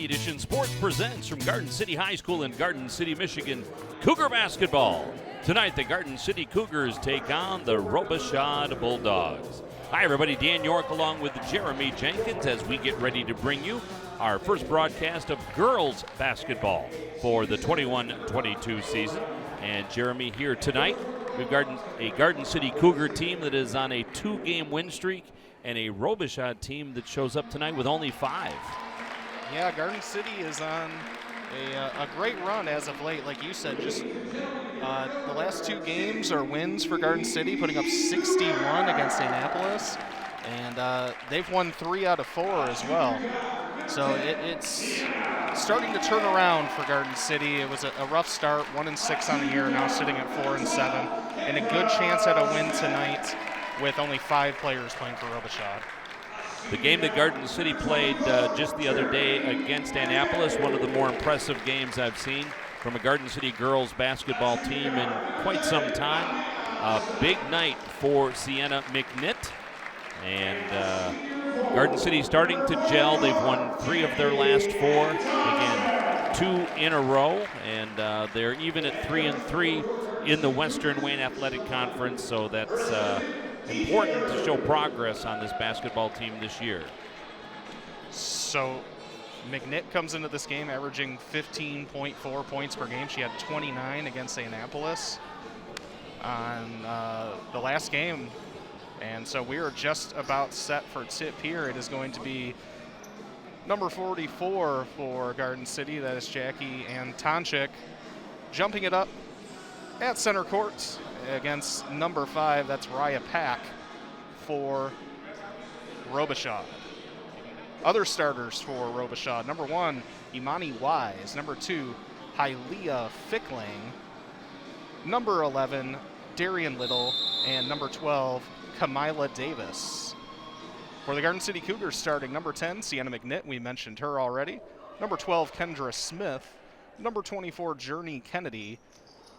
Friday edition Sports presents from Garden City High School in Garden City, Michigan, Cougar basketball. Tonight, the Garden City Cougars take on the Robichaud Bulldogs. Hi, everybody. Dan York along with Jeremy Jenkins as we get ready to bring you our first broadcast of girls basketball for the 21-22 season. And Jeremy here tonight. We've got a Garden City Cougar team that is on a 2-game win streak and a Robichaud team that shows up tonight with only 5. Yeah, Garden City is on a great run as of late. Like you said, just the last 2 games are wins for Garden City, putting up 61 against Annapolis. And they've won 3 out of 4 as well. So it's starting to turn around for Garden City. It was a rough start, 1-6 on the year, now sitting at 4-7. And a good chance at a win tonight with only 5 players playing for Robichaud. The game that Garden City played just the other day against Annapolis, one of the more impressive games I've seen from a Garden City girls basketball team in quite some time. A big night for Sienna McNitt. And Garden City starting to gel. They've won 3 of their last 4. Again, 2 in a row. And they're even at 3-3 in the Western Wayne Athletic Conference. So that's important to show progress on this basketball team this year. So McNitt comes into this game averaging 15.4 points per game. She had 29 against Annapolis on the last game. And so we are just about set for tip here. It is going to be number 44 for Garden City. That is Jackie Antonchik jumping it up at center court against number 5. That's Raya Pack for Robichaud. Other starters for Robichaud. Number 1, Imani Wise. Number 2, Hylia Fickling. Number 11, Darian Little. And number 12, Kamila Davis. For the Garden City Cougars starting, number 10, Sienna McNitt. We mentioned her already. Number 12, Kendra Smith. Number 24, Journey Kennedy.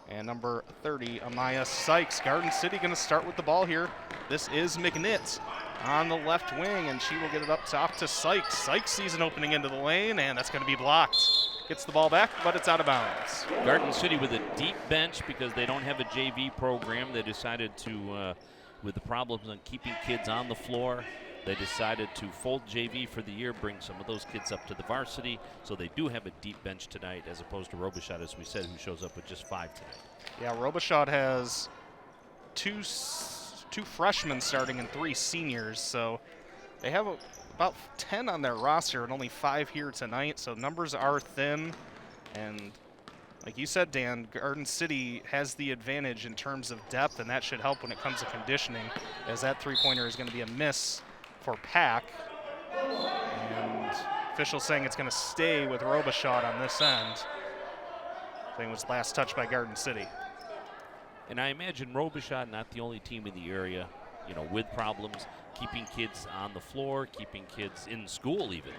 And number 30, Amaya Sykes. Garden City going to start with the ball here. This is McNitt on the left wing, and she will get it up top to Sykes. Sykes sees an opening into the lane, and that's going to be blocked. Gets the ball back, but it's out of bounds. Garden City with a deep bench because they don't have a JV program. They decided to, with the problems on keeping kids on the floor, they decided to fold JV for the year, bring some of those kids up to the varsity. So they do have a deep bench tonight as opposed to Robichaud, as we said, who shows up with just 5 tonight. Yeah, Robichaud has two freshmen starting and 3 seniors. So they have about 10 on their roster and only 5 here tonight. So numbers are thin. And like you said, Dan, Garden City has the advantage in terms of depth, and that should help when it comes to conditioning, as that 3-pointer is going to be a miss for Pack. And officials saying it's going to stay with Robichaud on this end. I think it was last touch by Garden City. And I imagine Robichaud not the only team in the area, with problems keeping kids on the floor, keeping kids in school even.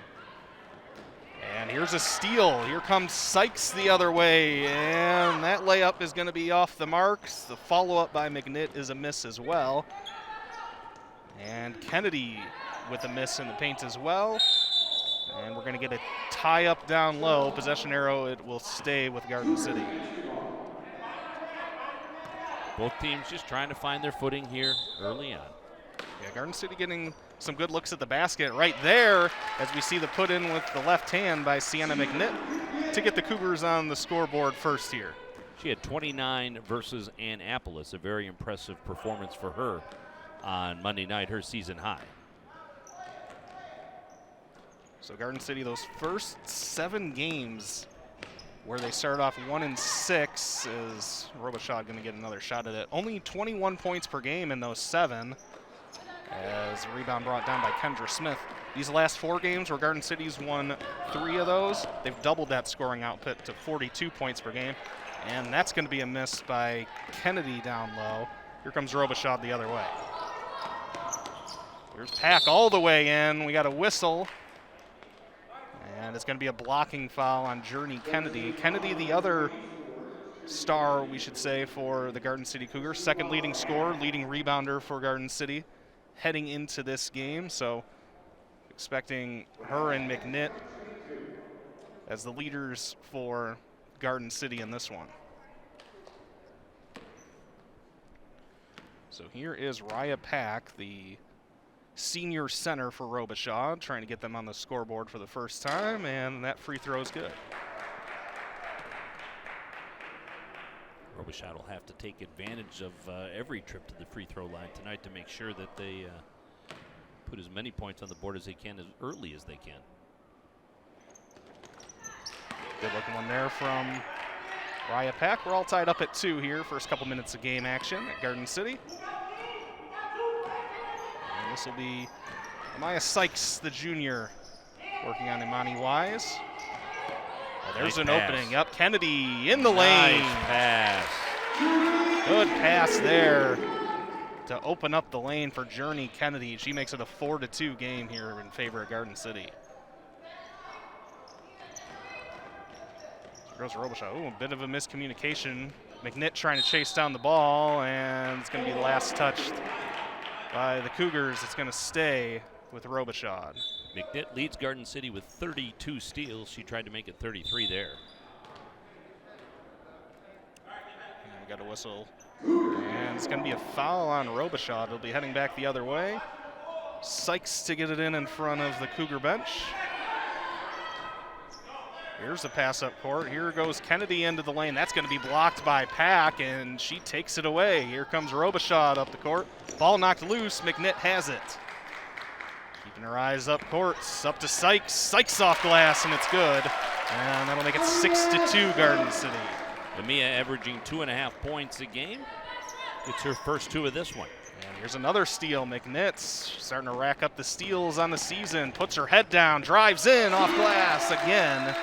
And here's a steal. Here comes Sykes the other way, and that layup is going to be off the marks. The follow-up by McNitt is a miss as well. And Kennedy with a miss in the paint as well. And we're going to get a tie-up down low. Possession arrow, it will stay with Garden City. Both teams just trying to find their footing here early on. Yeah, Garden City getting some good looks at the basket right there as we see the put in with the left hand by Sienna McNitt to get the Cougars on the scoreboard first here. She had 29 versus Annapolis, a very impressive performance for her on Monday night, her season high. So Garden City, those first 7 games where they start off 1-6, is Robichaud going to get another shot at it. Only 21 points per game in those 7. As a rebound brought down by Kendra Smith. These last 4 games where Garden City's won 3 of those, they've doubled that scoring output to 42 points per game. And that's going to be a miss by Kennedy down low. Here comes Robichaud the other way. Here's Pack all the way in. We got a whistle. And it's going to be a blocking foul on Journey Kennedy. Kennedy, the other star, we should say, for the Garden City Cougars. Second leading scorer, leading rebounder for Garden City heading into this game. So expecting her and McNitt as the leaders for Garden City in this one. So here is Raya Pack, the senior center for Robichaud, trying to get them on the scoreboard for the first time, and that free throw is good. Robichaud will have to take advantage of every trip to the free throw line tonight to make sure that they put as many points on the board as they can as early as they can. Good looking one there from Raya Pack. We're all tied up at 2 here, first couple minutes of game action at Garden City. And this will be Amaya Sykes, the junior, working on Imani Wise. Oh, there's nice an pass. opening. Up Kennedy in the lane. Nice pass. Good pass there to open up the lane for Journey Kennedy. She makes it a 4-2 game here in favor of Garden City. Here goes Robichaud. Ooh, a bit of a miscommunication. McNitt trying to chase down the ball, and it's going to be the last touched by the Cougars. It's going to stay with Robichaud. McNitt leads Garden City with 32 steals. She tried to make it 33 there. And we got a whistle. And it's going to be a foul on Robichaud. It'll be heading back the other way. Sykes to get it in front of the Cougar bench. Here's a pass up court. Here goes Kennedy into the lane. That's going to be blocked by Pack, and she takes it away. Here comes Robichaud up the court. Ball knocked loose. McNitt has it. Keeping her eyes up court. Up to Sykes. Sykes off glass, and it's good. And that'll make it 6-2 Garden City. Amia averaging 2.5 points a game. It's her first 2 of this one. And here's another steal. McNitt starting to rack up the steals on the season. Puts her head down. Drives in off glass again.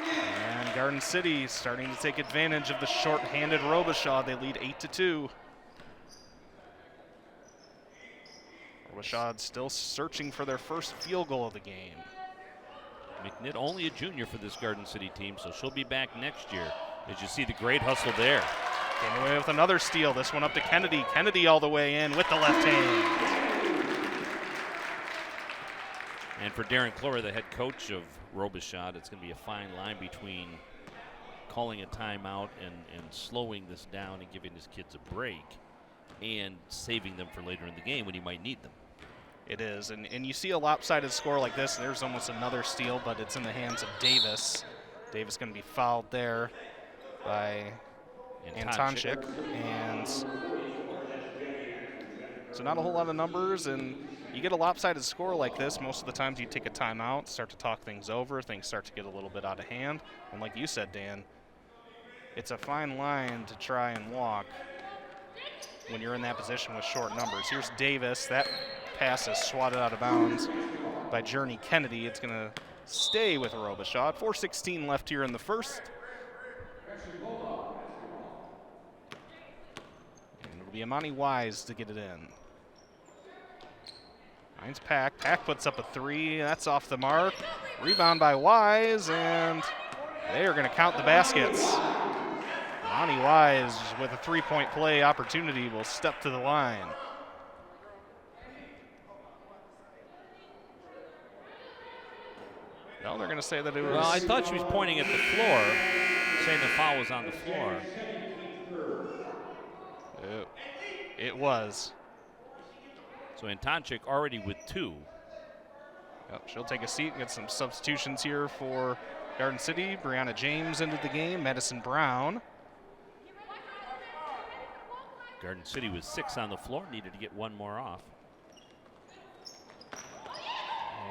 And Garden City starting to take advantage of the short-handed Robichaud. They lead 8-2. Robichaud still searching for their first field goal of the game. McNitt only a junior for this Garden City team, so she'll be back next year. As you see the great hustle there. Came away with another steal. This one up to Kennedy. Kennedy all the way in with the left hand. And for Darren Clorer, the head coach of Robichaud, it's going to be a fine line between calling a timeout and slowing this down and giving his kids a break and saving them for later in the game when he might need them. It is, and you see a lopsided score like this. There's almost another steal, but it's in the hands of Davis. Davis going to be fouled there by Antonchik. And so not a whole lot of numbers, and you get a lopsided score like this, most of the times you take a timeout, start to talk things over, things start to get a little bit out of hand. And like you said, Dan, it's a fine line to try and walk when you're in that position with short numbers. Here's Davis. That pass is swatted out of bounds by Journey Kennedy. It's going to stay with Robichaud. 4:16 left here in the first. And it'll be Imani Wise to get it in. Finds Pack. Pack puts up a 3. That's off the mark. Rebound by Wise, and they are going to count the baskets. Imani Wise, with a 3-point play opportunity, will step to the line. No, they're going to say that it was... Well, I thought she was pointing at the floor, saying the foul was on the floor. It was. So Antonchik already with 2. Yep, she'll take a seat and get some substitutions here for Garden City. Brianna James into the game, Madison Brown. Garden City with 6 on the floor, needed to get 1 more off.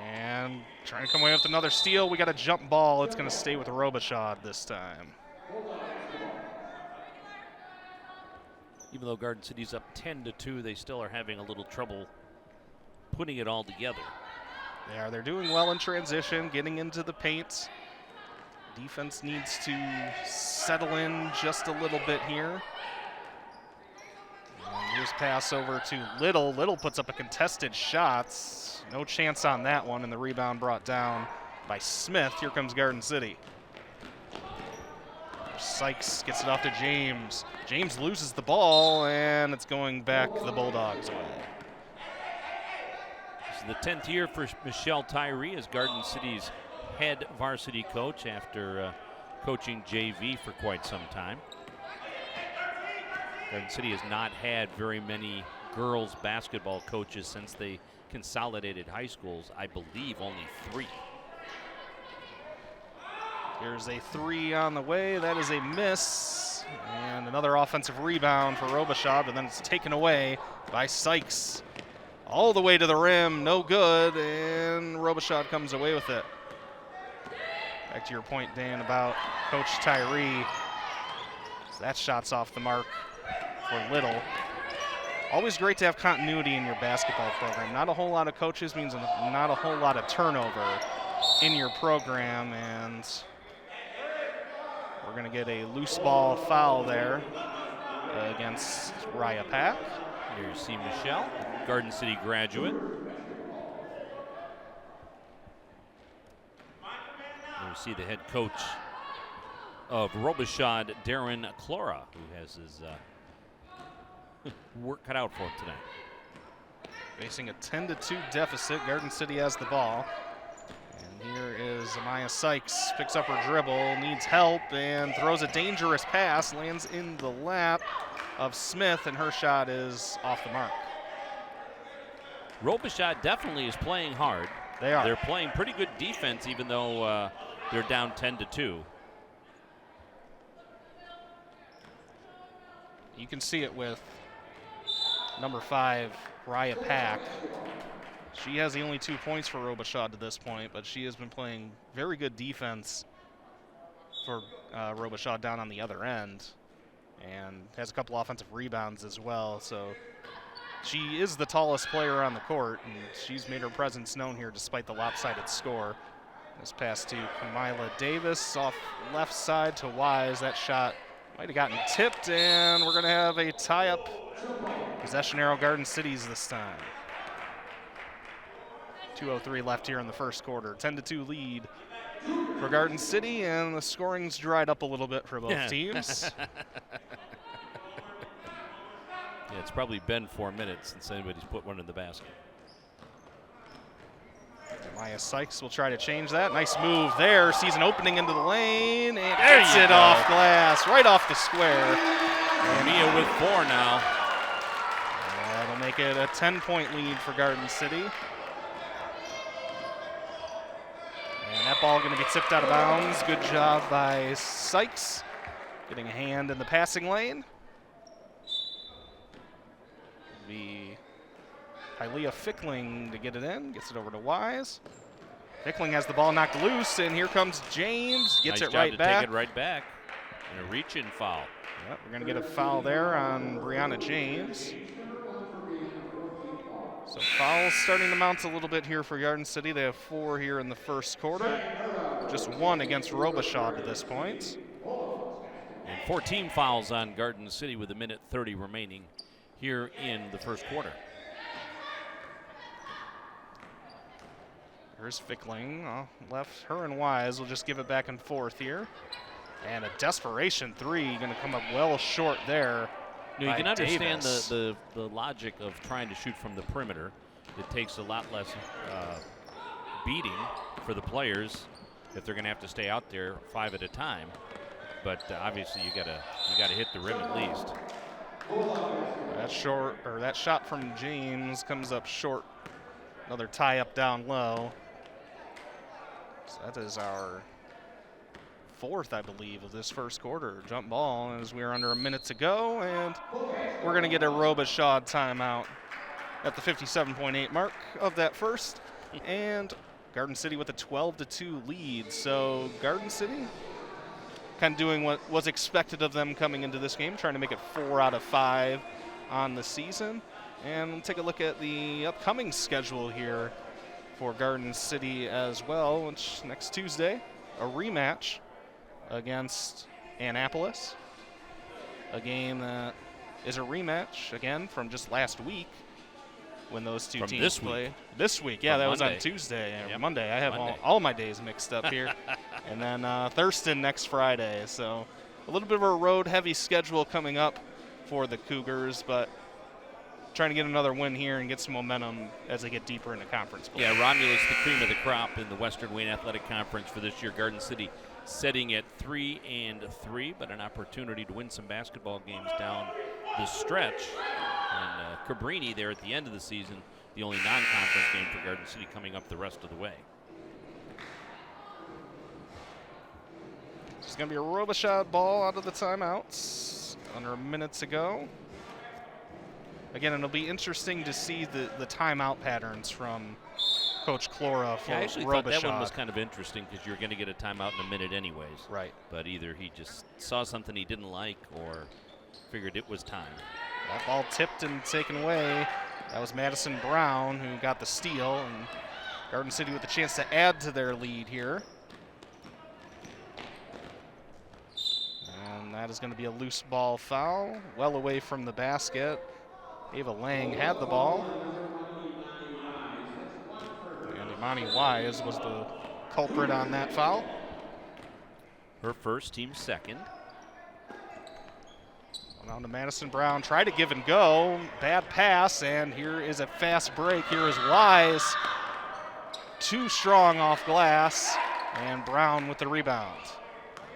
And trying to come away with another steal. We got a jump ball. It's going to stay with Robichaud this time. Even though Garden City's up 10-2, they still are having a little trouble putting it all together. They're doing well in transition, getting into the paint. Defense needs to settle in just a little bit here. And here's pass over to Little. Little puts up a contested shot. No chance on that one, and the rebound brought down by Smith. Here comes Garden City. Sykes gets it off to James. James loses the ball, and it's going back the Bulldogs way. This is the 10th year for Michelle Tyree as Garden City's head varsity coach after coaching JV for quite some time. Garden City has not had very many girls basketball coaches since they consolidated high schools. I believe only 3. Here's a 3 on the way. That is a miss. And another offensive rebound for Robichaud, but then it's taken away by Sykes. All the way to the rim, no good, and Robichaud comes away with it. Back to your point, Dan, about Coach Tyree. So that shot's off the mark for Little. Always great to have continuity in your basketball program. Not a whole lot of coaches means not a whole lot of turnover in your program, and we're going to get a loose ball foul there against Raya Pack. Here you see Michelle, Garden City graduate. Here you see the head coach of Robichaud, Darren Clora, who has his work cut out for him tonight. Facing a 10-2 deficit, Garden City has the ball. And here is Amaya Sykes, picks up her dribble, needs help, and throws a dangerous pass, lands in the lap of Smith, and her shot is off the mark. Robichaud definitely is playing hard. They are. They're playing pretty good defense, even though they're down 10-2. You can see it with number 5, Raya Pack. She has the only 2 points for Robichaud to this point, but she has been playing very good defense for Robichaud down on the other end, and has a couple offensive rebounds as well. So she is the tallest player on the court, and she's made her presence known here despite the lopsided score. This pass to Kamila Davis off left side to Wise. That shot might have gotten tipped, and we're going to have a tie-up. Possession arrow Garden City's this time. 2:03 left here in the first quarter. 10-2 lead for Garden City, and the scoring's dried up a little bit for both teams. Yeah, it's probably been 4 minutes since anybody's put one in the basket. Maya Sykes will try to change that. Nice move there. Sees an opening into the lane, and gets it off glass, right off the square. And Mia with 4 now. That'll make it a 10-point lead for Garden City. And that ball going to be tipped out of bounds. Good job by Sykes, getting a hand in the passing lane. Be Hialeah Fickling to get it in, gets it over to Wise. Fickling has the ball knocked loose, and here comes James, gets it right back. Take it right back, and a reach-in foul. Yep, we're going to get a foul there on Brianna James. So fouls starting to mount a little bit here for Garden City. They have 4 here in the first quarter. Just 1 against Robichaud at this point. And 14 fouls on Garden City with 1:30 remaining here in the first quarter. Here's Fickling left. Her and Wise will just give it back and forth here. And a desperation 3 going to come up well short there. You can understand the logic of trying to shoot from the perimeter. It takes a lot less beating for the players if they're going to have to stay out there 5 at a time. But obviously you gotta hit the rim at least. That shot from James comes up short. Another tie up down low. So that is our 4th, I believe, of this first quarter. Jump ball as we're under a minute to go, and we're going to get a Robichaud timeout at the 57.8 mark of that first. And Garden City with a 12-2 lead. So Garden City kind of doing what was expected of them coming into this game, trying to make it 4 out of 5 on the season. And we'll take a look at the upcoming schedule here for Garden City as well, which next Tuesday, a rematch against Annapolis. A game that is a rematch, again, from just last week when those two teams played. This week, yeah, that was on Tuesday and Monday. I have all my days mixed up here. And then Thurston next Friday. So a little bit of a road-heavy schedule coming up for the Cougars, but trying to get another win here and get some momentum as they get deeper into conference play. Yeah, Romulus, the cream of the crop in the Western Wayne Athletic Conference for this year. Garden City setting at 3-3, but an opportunity to win some basketball games down the stretch. And Cabrini there at the end of the season, the only non-conference game for Garden City coming up the rest of the way. It's going to be a Robichaud ball out of the timeouts. Under a minute to go. Again, it'll be interesting to see the timeout patterns from Coach Clora for I actually Robichaud. thought that one was kind of interesting because you're going to get a timeout in a minute anyways. Right. But either he just saw something he didn't like or figured it was time. That ball tipped and taken away. That was Madison Brown who got the steal, and Garden City with a chance to add to their lead here. And that is going to be a loose ball foul, well away from the basket. Ava Lang had the ball. And Imani Wise was the culprit on that foul. Her first, team second. On to Madison Brown, try to give and go. Bad pass, and here is a fast break. Here is Wise. Too strong off glass, and Brown with the rebound.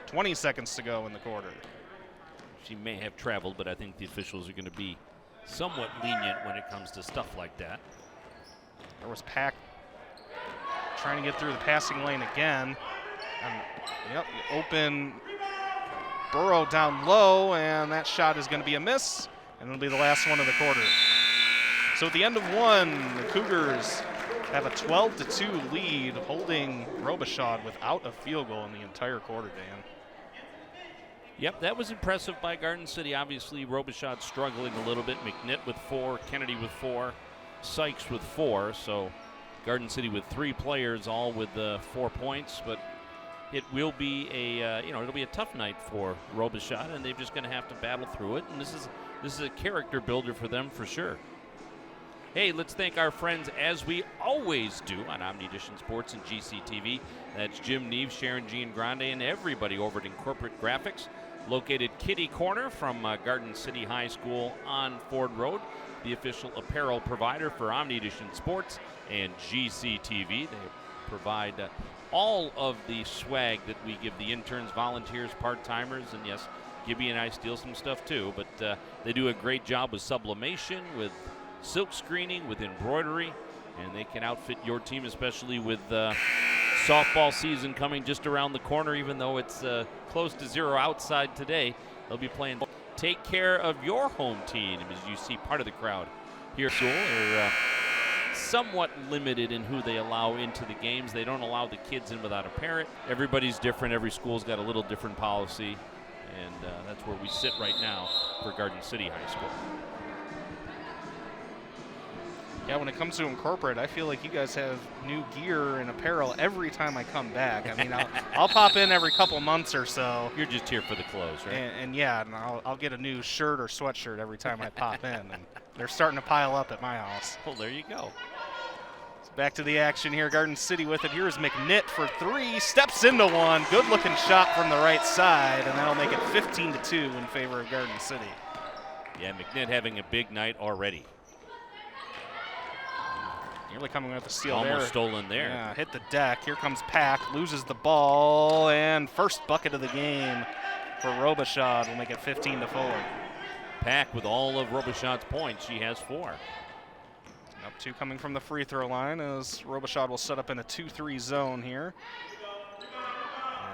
20 seconds to go in the quarter. She may have traveled, but I think the officials are going to be somewhat lenient when it comes to stuff like that. There was Pack trying to get through the passing lane again. And, yep, open Burrow down low, and that shot is going to be a miss, and it'll be the last one of the quarter. So at the end of one, the Cougars have a 12-2 lead, holding Robichaud without a field goal in the entire quarter, Dan. Yep, that was impressive by Garden City. Obviously, Robichaud struggling a little bit. McNitt with 4, Kennedy with 4, Sykes with 4. So Garden City with 3 players, all with 4 points. But it will be it'll be a tough night for Robichaud, and they're just going to have to battle through it. And this is a character builder for them for sure. Hey, let's thank our friends, as we always do, on Omni Edition Sports and GCTV. That's Jim Neve, Sharon Giangrande, and everybody over at Incorporate Graphics, located kitty corner from Garden City High School on Ford Road, the official apparel provider for Omni Edition Sports and GCTV. They provide all of the swag that we give the interns, volunteers, part-timers, and yes, Gibby and I steal some stuff too, but they do a great job with sublimation, with silk screening, with embroidery, and they can outfit your team, especially with softball season coming just around the corner. Even though it's close to 0 outside today, they'll be playing. Take care of your home team. As you see, part of the crowd here are somewhat limited in who they allow into the games. They don't allow the kids in without a parent. Everybody's different. Every school's got a little different policy, and that's where we sit right now for Garden City High School. Yeah, when it comes to Incorporate, I feel like you guys have new gear and apparel every time I come back. I mean, I'll pop in every couple months or so. You're just here for the clothes, right? And yeah, and I'll get a new shirt or sweatshirt every time I pop in. And they're starting to pile up at my house. Well, there you go. So back to the action here. Garden City with it. Here's McNitt for 3. Steps into one. Good-looking shot from the right side, and that'll make it 15-2 in favor of Garden City. Yeah, McNitt having a big night already. Nearly coming with a steal Almost there. stolen there. Yeah, hit the deck. Here comes Pack, loses the ball, and first bucket of the game for Robichaud will make it 15-4. Pack with all of Robichaud's points. She has 4. Up 2 coming from the free throw line as Robichaud will set up in a 2-3 zone here.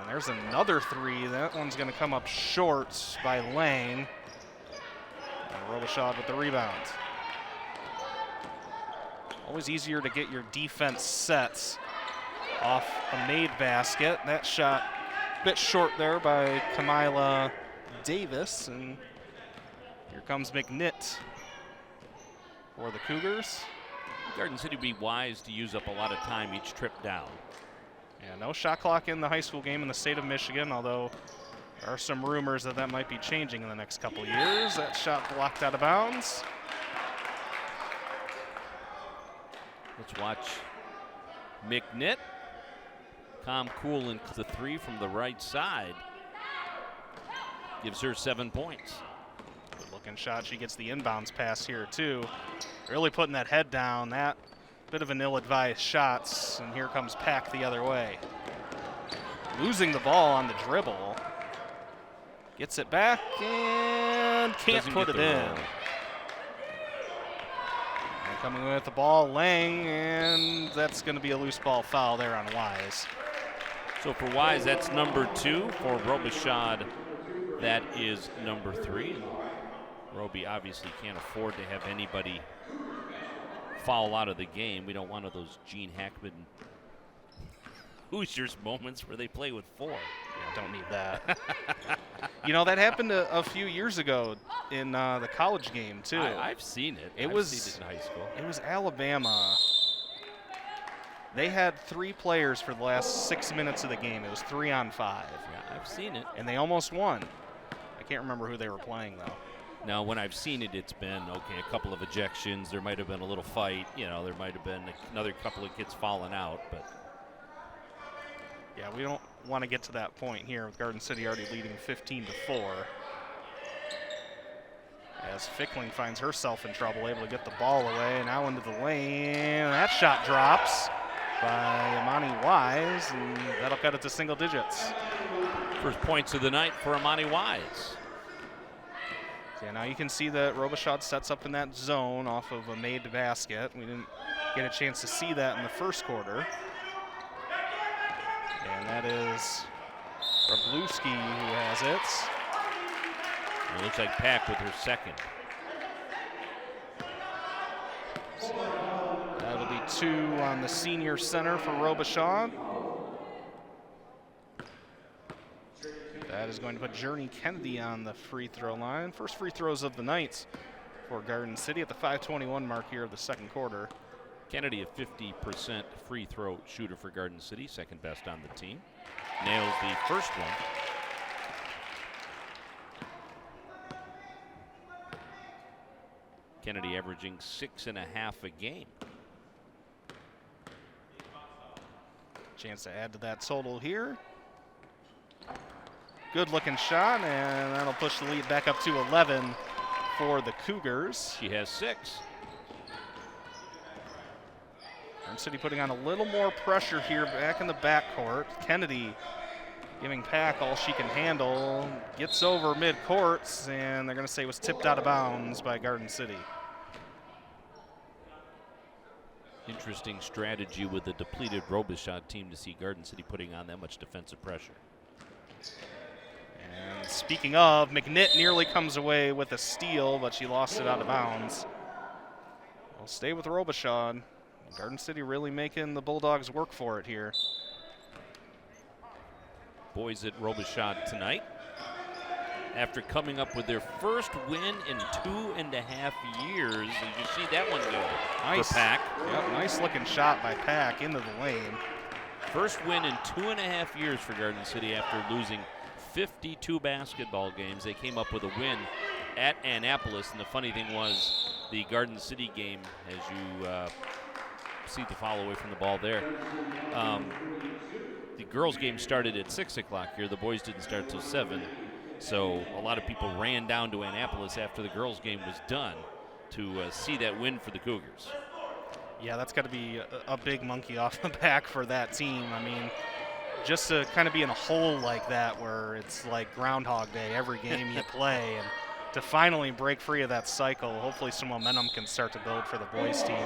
And there's another 3. That one's going to come up short by Lang. And Robichaud with the rebound. Always easier to get your defense sets off a made basket. That shot a bit short there by Kamila Davis. And here comes McNitt for the Cougars. Garden City would be wise to use up a lot of time each trip down. Yeah, no shot clock in the high school game in the state of Michigan, although there are some rumors that might be changing in the next couple years. That shot blocked out of bounds. Let's watch McNitt. Calm, cool, and the 3 from the right side. Gives her 7 points. looking shot. She gets the inbounds pass here too. Really putting that head down. That bit of an ill-advised shots, and here comes Pack the other way. Losing the ball on the dribble. Gets it back and can't put it in. And coming with the ball, Lang, and that's going to be a loose ball foul there on Wise. So for Wise, that's number 2. For Robichaud, that is number 3. Roby obviously can't afford to have anybody foul out of the game. We don't want one of those Gene Hackman Hoosiers moments where they play with 4. Yeah, don't need that. You know, that happened a few years ago in the college game, too. I've seen it. I've seen it in high school. It was Alabama. They had 3 players for the last 6 minutes of the game. It was 3 on 5. Yeah, I've seen it. And they almost won. I can't remember who they were playing, though. Now, when I've seen it, it's been, okay, a couple of ejections. There might have been a little fight. You know, there might have been another couple of kids falling out. But yeah, we don't want to get to that point here with Garden City already leading 15-4. As Fickling finds herself in trouble, able to get the ball away. Now into the lane. That shot drops by Amani Wise, and that'll cut it to single digits. First points of the night for Amani Wise. Yeah, now you can see that Robichaud sets up in that zone off of a made basket. We didn't get a chance to see that in the first quarter. And that is Rabluski who has it. It looks like Pack with her second. That'll be 2 on the senior center for Robichaud. That is going to put Journey Kennedy on the free throw line. First free throws of the night for Garden City at the 5:21 mark here of the second quarter. Kennedy, a 50% free throw shooter for Garden City, second best on the team. Nails the first one. Kennedy averaging 6.5 a game. Chance to add to that total here. Good looking shot, and that'll push the lead back up to 11 for the Cougars. She has 6. Garden City putting on a little more pressure here back in the backcourt. Kennedy giving Pack all she can handle. Gets over mid-court, and they're going to say it was tipped out of bounds by Garden City. Interesting strategy with the depleted Robichaud team to see Garden City putting on that much defensive pressure. And speaking of, McNitt nearly comes away with a steal, but she lost it out of bounds. We'll stay with Robichaud. Garden City really making the Bulldogs work for it here. Boys at Robichaud tonight, after coming up with their first win in 2.5 years. Did you see that one go? Nice. For Pack? Yep, nice looking shot by Pack into the lane. First win in 2.5 years for Garden City after losing 52 basketball games. They came up with a win at Annapolis, and the funny thing was the Garden City game, as you see the foul away from the ball there, the girls' game started at 6 o'clock here. The boys didn't start till 7. So a lot of people ran down to Annapolis after the girls' game was done to see that win for the Cougars. Yeah, that's got to be a big monkey off the back for that team. I mean, just to kind of be in a hole like that where it's like Groundhog Day every game you play, and to finally break free of that cycle, hopefully some momentum can start to build for the boys' team.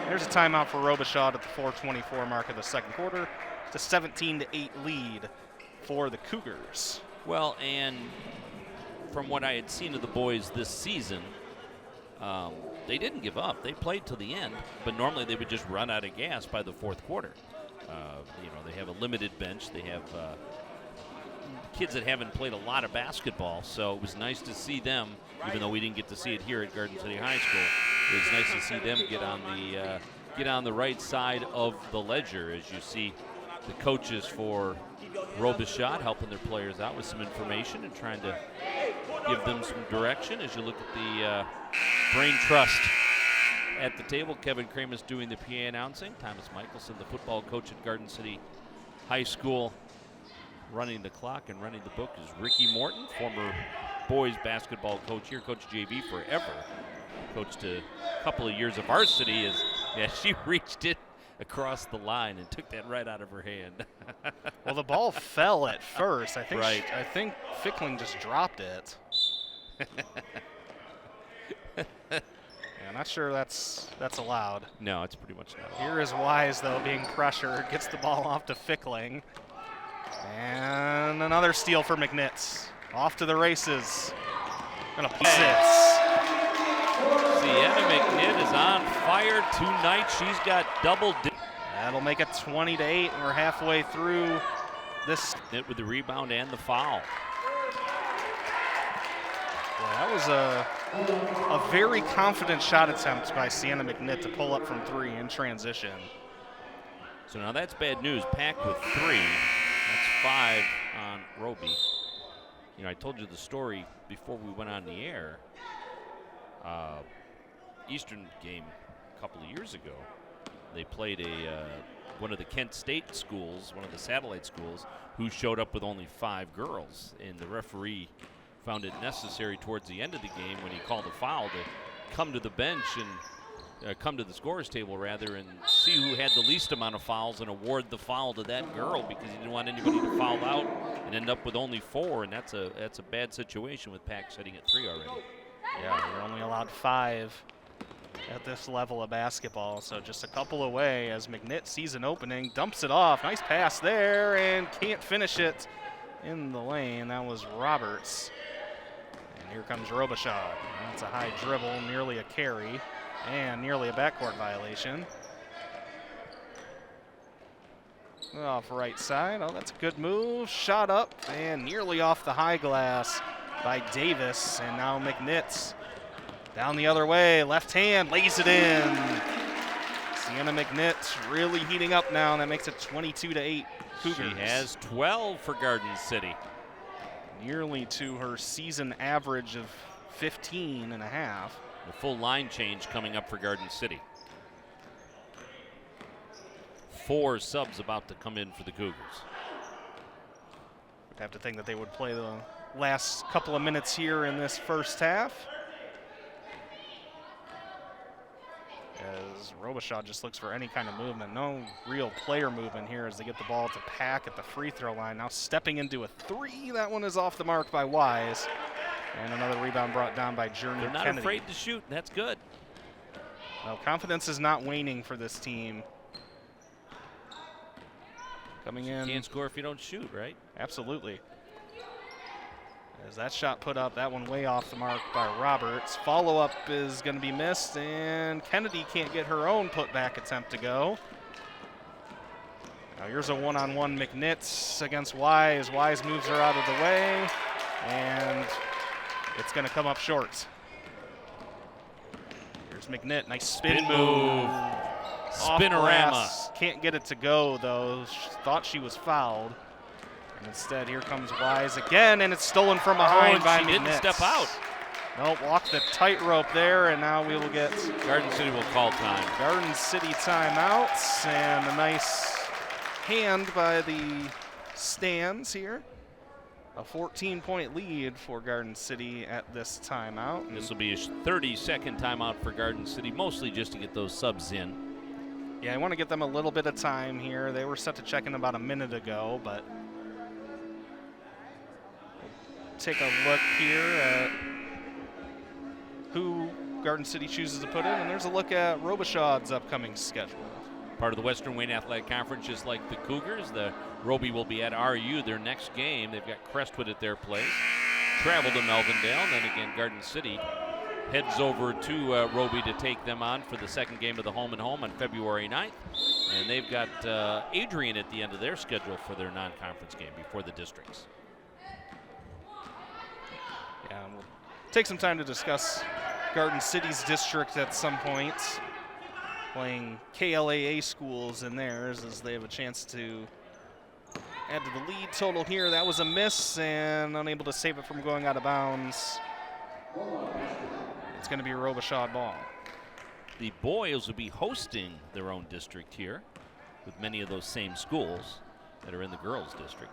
There's a timeout for Robichaud at the 4:24 mark of the second quarter. It's a 17-8 lead for the Cougars. Well, and from what I had seen of the boys this season, they didn't give up. They played till the end, but normally they would just run out of gas by the fourth quarter. They have a limited bench. They have kids that haven't played a lot of basketball, so it was nice to see them, even though we didn't get to see it here at Garden City High School. It was nice to see them get on the right side of the ledger, as you see the coaches for Robichaud helping their players out with some information and trying to give them some direction. As you look at the brain trust at the table, Kevin Kramus doing the PA announcing. Thomas Michelson, the football coach at Garden City High School, running the clock and running the book is Ricky Morton, former boys basketball coach here, coached JV forever. Coached a couple of years of varsity. She reached it across the line and took that right out of her hand. Well, the ball fell at first. I think right. I think Fickling just dropped it. I'm not sure that's allowed. No, it's pretty much not. Here is Wise, though, being pressured. Gets the ball off to Fickling. And another steal for McNitt. Off to the races. Gonna piece it. Sienna McNitt is on fire tonight. She's got double digits. That'll make it 20-8, and we're halfway through this. With the rebound and the foul. Well, that was a very confident shot attempt by Sienna McNitt to pull up from 3 in transition. So now that's bad news. Packed with 3. That's 5 on Roby. You know, I told you the story before we went on the air. Eastern game a couple of years ago. They played one of the Kent State schools, one of the satellite schools, who showed up with only 5 girls, and the referee found it necessary towards the end of the game when he called a foul to come to the bench and come to the scorer's table rather and see who had the least amount of fouls and award the foul to that girl because he didn't want anybody to foul out and end up with only 4, and that's a bad situation with Pack sitting at 3 already. Yeah, you're only allowed 5 at this level of basketball, so just a couple away as McNitt sees an opening, dumps it off. Nice pass there and can't finish it in the lane. That was Roberts. And here comes Robichaud. That's a high dribble, nearly a carry, and nearly a backcourt violation. Off right side. Oh, that's a good move. Shot up and nearly off the high glass by Davis. And now McNitt down the other way. Left hand lays it in. Sienna McNitt really heating up now, and that makes it 22-8 Cougars. She has 12 for Garden City. Nearly to her season average of 15 and a half. The full line change coming up for Garden City. 4 subs about to come in for the Cougars. I'd have to think that they would play the last couple of minutes here in this first half. As Robichaud just looks for any kind of movement. No real player movement here as they get the ball to Pack at the free throw line. Now stepping into a 3. That one is off the mark by Wise. And another rebound brought down by Journey They're not Kennedy. afraid to shoot, and that's good. Well, confidence is not waning for this team. Coming in. You can't score if you don't shoot, right? Absolutely. As that shot put up, that one way off the mark by Roberts. Follow-up is going to be missed, and Kennedy can't get her own putback attempt to go. Now here's a one-on-one McNitt against Wise. Wise moves her out of the way, and it's going to come up short. Here's McNitt, nice spin move. Spinorama. Can't get it to go, though. Thought she was fouled. And instead, here comes Wise again, and it's stolen from behind by McNitt. She didn't step out. Nope, walked the tightrope there, and now we will get Garden City will call time. Garden City timeouts, and a nice hand by the stands here. A 14-point lead for Garden City at this timeout. This will be a 30-second timeout for Garden City, mostly just to get those subs in. Yeah, I want to get them a little bit of time here. They were set to check in about a minute ago, but take a look here at who Garden City chooses to put in, and there's a look at Robichaud's upcoming schedule. Part of the Western Wayne Athletic Conference, just like the Cougars. The Roby will be at RU their next game. They've got Crestwood at their place. Travel to Melvindale, and then again Garden City heads over to Roby to take them on for the second game of the home and home on February 9th. And they've got Adrian at the end of their schedule for their non-conference game before the districts. Yeah, we'll take some time to discuss Garden City's district at some point, playing KLAA schools in theirs as they have a chance to add to the lead total here. That was a miss and unable to save it from going out of bounds. It's going to be a Robichaud ball. The boys will be hosting their own district here with many of those same schools that are in the girls' district.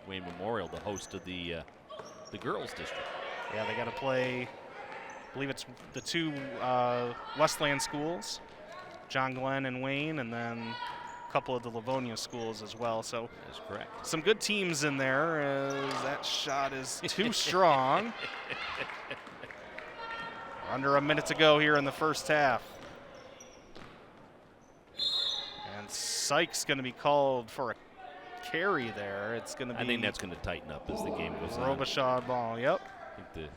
Wayne Memorial, the host of the girls district. Yeah, they got to play, I believe it's the two Westland schools, John Glenn and Wayne, and then a couple of the Livonia schools as well. So that's correct. Some good teams in there as that shot is too strong. Under a minute to go here in the first half. And Sykes going to be called for a carry there. It's going to be. I think that's going to tighten up as the game goes on. Robichaud ball, yep. I think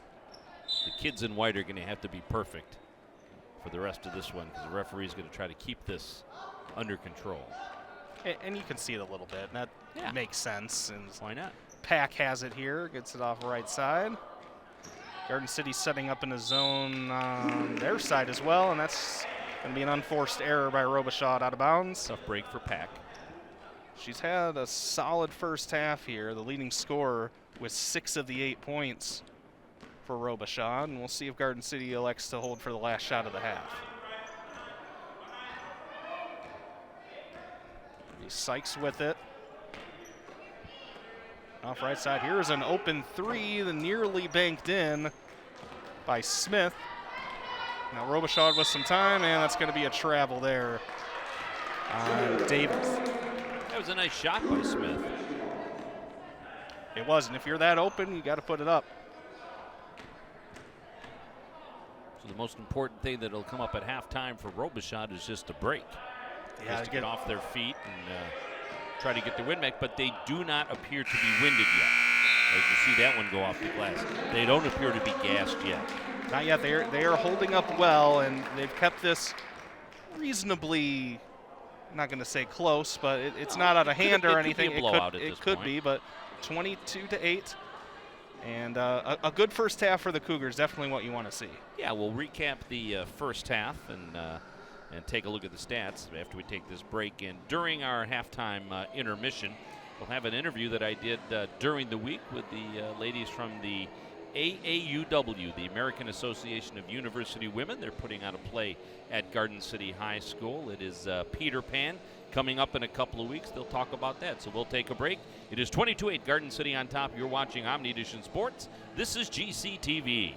the kids in white are going to have to be perfect for the rest of this one because the referee's going to try to keep this under control. And you can see it a little bit, and that makes sense. And why not? Pack has it here, gets it off right side. Garden City setting up in a zone on their side as well, and that's going to be an unforced error by Robichaud out of bounds. Tough break for Pack. She's had a solid first half here, the leading scorer with 6 of the 8 points for Robichaud, and we'll see if Garden City elects to hold for the last shot of the half. Sykes with it. Off right side, here's an open 3, the nearly banked in by Smith. Now Robichaud with some time, and that's going to be a travel there on Davis. That was a nice shot by Smith. It was, and if you're that open, you got to put it up. So the most important thing that'll come up at halftime for Robichaud is just a break. Yeah, just to get off their feet and try to get the wind back, but they do not appear to be winded yet. As you see that one go off the glass, they don't appear to be gassed yet. Not yet. They are holding up well, and they've kept this reasonably. I'm not going to say close, but it's not out of hand or anything. It could be, but 22-8, and a good first half for the Cougars. Definitely what you want to see. Yeah, we'll recap the first half and take a look at the stats after we take this break. And during our halftime intermission, we'll have an interview that I did during the week with the ladies from the AAUW, the American Association of University Women. They're putting on a play at Garden City High School. It is Peter Pan coming up in a couple of weeks. They'll talk about that. So we'll take a break. It is 22-8 Garden City on top. You're watching Omni Edition Sports. This is GCTV.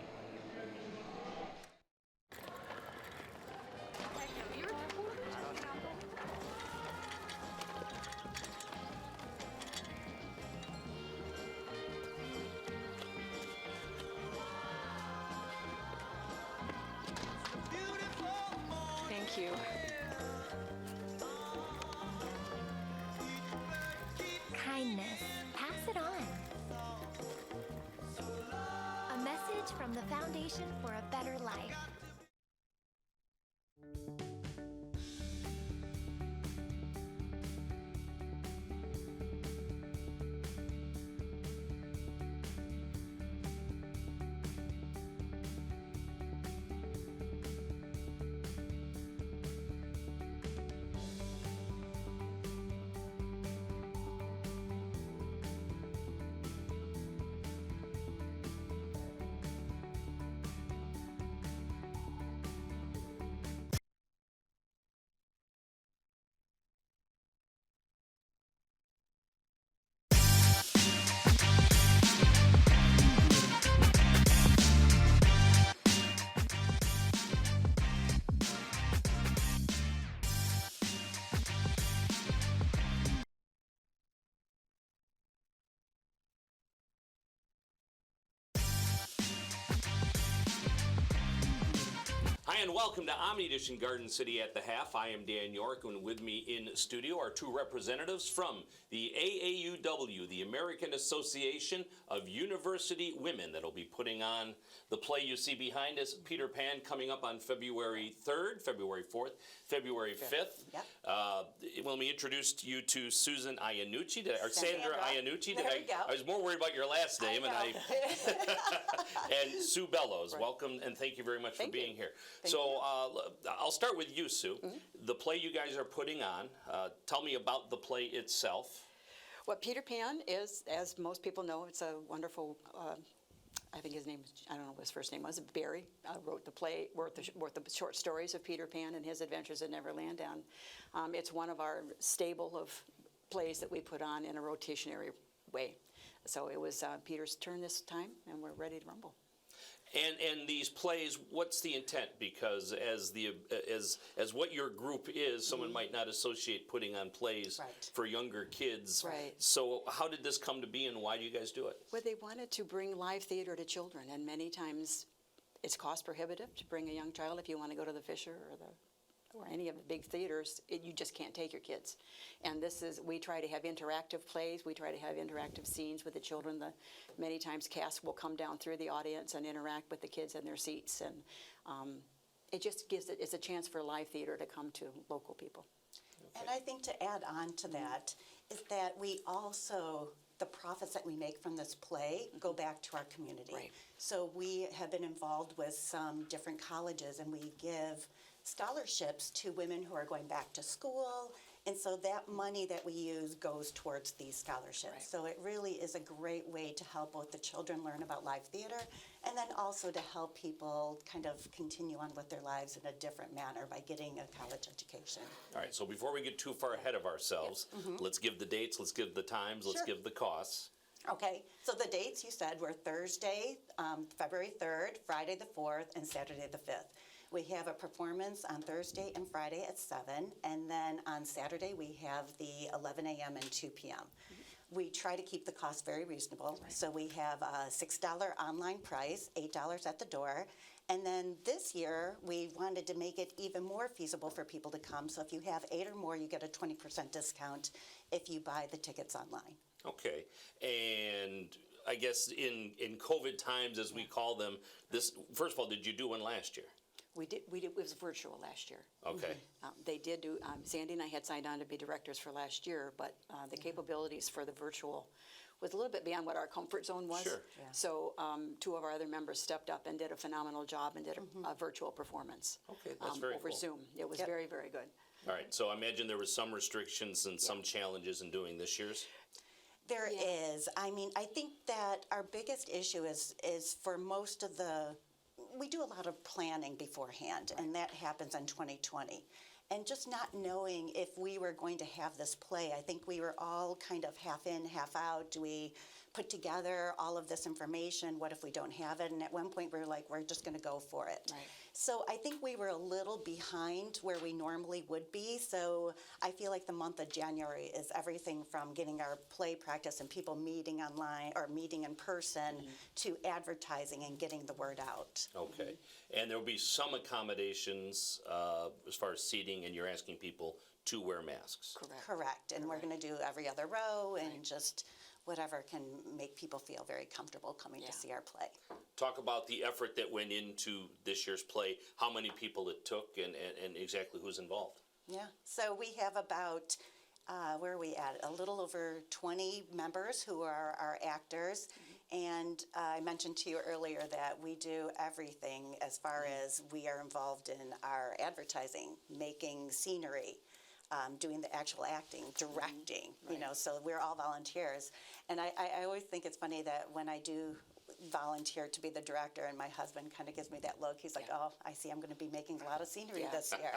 Kindness. Pass it on. A message from the Foundation for a Better Life. Hi, and welcome to Omni Edition Garden City at the Half. I am Dan York, and with me in studio are two representatives from the AAUW, the American Association of University Women, that'll be putting on the play you see behind us, Peter Pan, coming up on February 3rd, February 4th, February 5th. Yep. When we introduced you to Susan Iannucci, or Sandra Iannucci, There we go. I was more worried about your last name, and I and Sue Bellows. Right. Welcome, and thank you very much for Thank being you. here. Thank So I'll start with you, Sue. The play you guys are putting on. Tell me about the play itself. What Peter Pan is, as most people know, it's a wonderful, I think his name, I don't know what his first name was, Barry, wrote the play, wrote the short stories of Peter Pan and his adventures in Neverland. And it's one of our stable of plays that we put on in a rotationary way. So it was Peter's turn this time, and we're ready to rumble. And these plays, what's the intent? Because as what your group is, someone might not associate putting on plays Right. for younger kids. Right. So how did this come to be, and why do you guys do it? Well, they wanted to bring live theater to children, and many times it's cost prohibitive to bring a young child if you want to go to the Fisher or any of the big theaters. You just can't take your kids. And we try to have interactive plays. We try to have interactive scenes with the children. Many times cast will come down through the audience and interact with the kids in their seats. And it just it's a chance for live theater to come to local people. And I think to add on to that is that we also, the profits that we make from this play go back to our community. Right. So we have been involved with some different colleges, and we give scholarships to women who are going back to school. And so that money that we use goes towards these scholarships. Right. So it really is a great way to help both the children learn about live theater, and then also to help people kind of continue on with their lives in a different manner by getting a college education. All right, so before we get too far ahead of ourselves, let's give the dates, let's give the times, let's Sure. give the costs. Okay, so the dates you said were Thursday, February 3rd, Friday the 4th, and Saturday the 5th. We have a performance on Thursday and Friday at 7, and then on Saturday we have the 11 a.m. and 2 p.m. We try to keep the cost very reasonable, so we have a $6 online price, $8 at the door, and then this year we wanted to make it even more feasible for people to come, so if you have 8 or more, you get a 20% discount if you buy the tickets online. Okay, and I guess in COVID times, as we call them, first of all, did you do one last year? We did. It was virtual last year. Okay. They did do. Sandy and I had signed on to be directors for last year, but the capabilities for the virtual was a little bit beyond what our comfort zone was. Sure. Yeah. So 2 of our other members stepped up and did a phenomenal job and did a virtual performance. Okay, that's very over cool. Zoom. It was Yep. very, very good. All right, so I imagine there was some restrictions and some challenges in doing this year's? There Yeah. is. I mean, I think that our biggest issue is for most of we do a lot of planning beforehand, and that happens in 2020. And just not knowing if we were going to have this play, I think we were all kind of half in, half out. Do we put together all of this information? What if we don't have it? And at one point we were like, we're just going to go for it. Right. So I think we were a little behind where we normally would be. So I feel like the month of January is everything from getting our play practice and people meeting online or meeting in person to advertising and getting the word out. Okay, and there will be some accommodations as far as seating, and you're asking people to wear masks? Correct. Correct. And we're going to do every other row and just whatever can make people feel very comfortable coming Yeah. to see our play. Talk about the effort that went into this year's play, how many people it took, and exactly who's involved. Yeah. So we have about, where are we at? A little over 20 members who are our actors. And I mentioned to you earlier that we do everything as far as we are involved in our advertising, making scenery, doing the actual acting, directing, you know, so we're all volunteers. And I always think it's funny that when I do volunteer to be the director and my husband kind of gives me that look, he's like, oh, I see I'm going to be making a lot of scenery this year.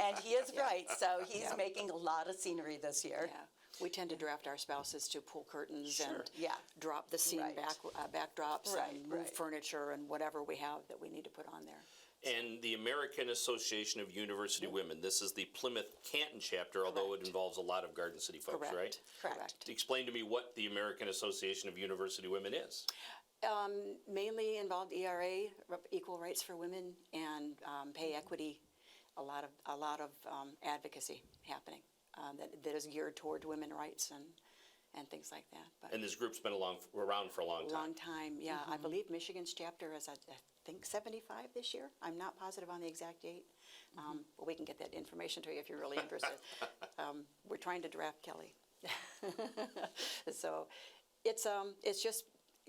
And he is right, so he's making a lot of scenery this year. Yeah. We tend to draft our spouses to pull curtains and Yeah. drop the scene Right. backdrops Right, and move right. furniture and whatever we have that we need to put on there. And the American Association of University Women, this is the Plymouth Canton chapter, although it involves a lot of Garden City folks, right? Correct. Explain to me what the American Association of University Women is. Mainly involved ERA, equal rights for women, and pay equity. A lot of advocacy happening that is geared toward women's rights and things like that. But And this group's been around for a long time. long time, yeah. I believe Michigan's chapter is, I think, 75 this year. I'm not positive on the exact date, but we can get that information to you if you're really interested. We're trying to draft Kelly. So it's just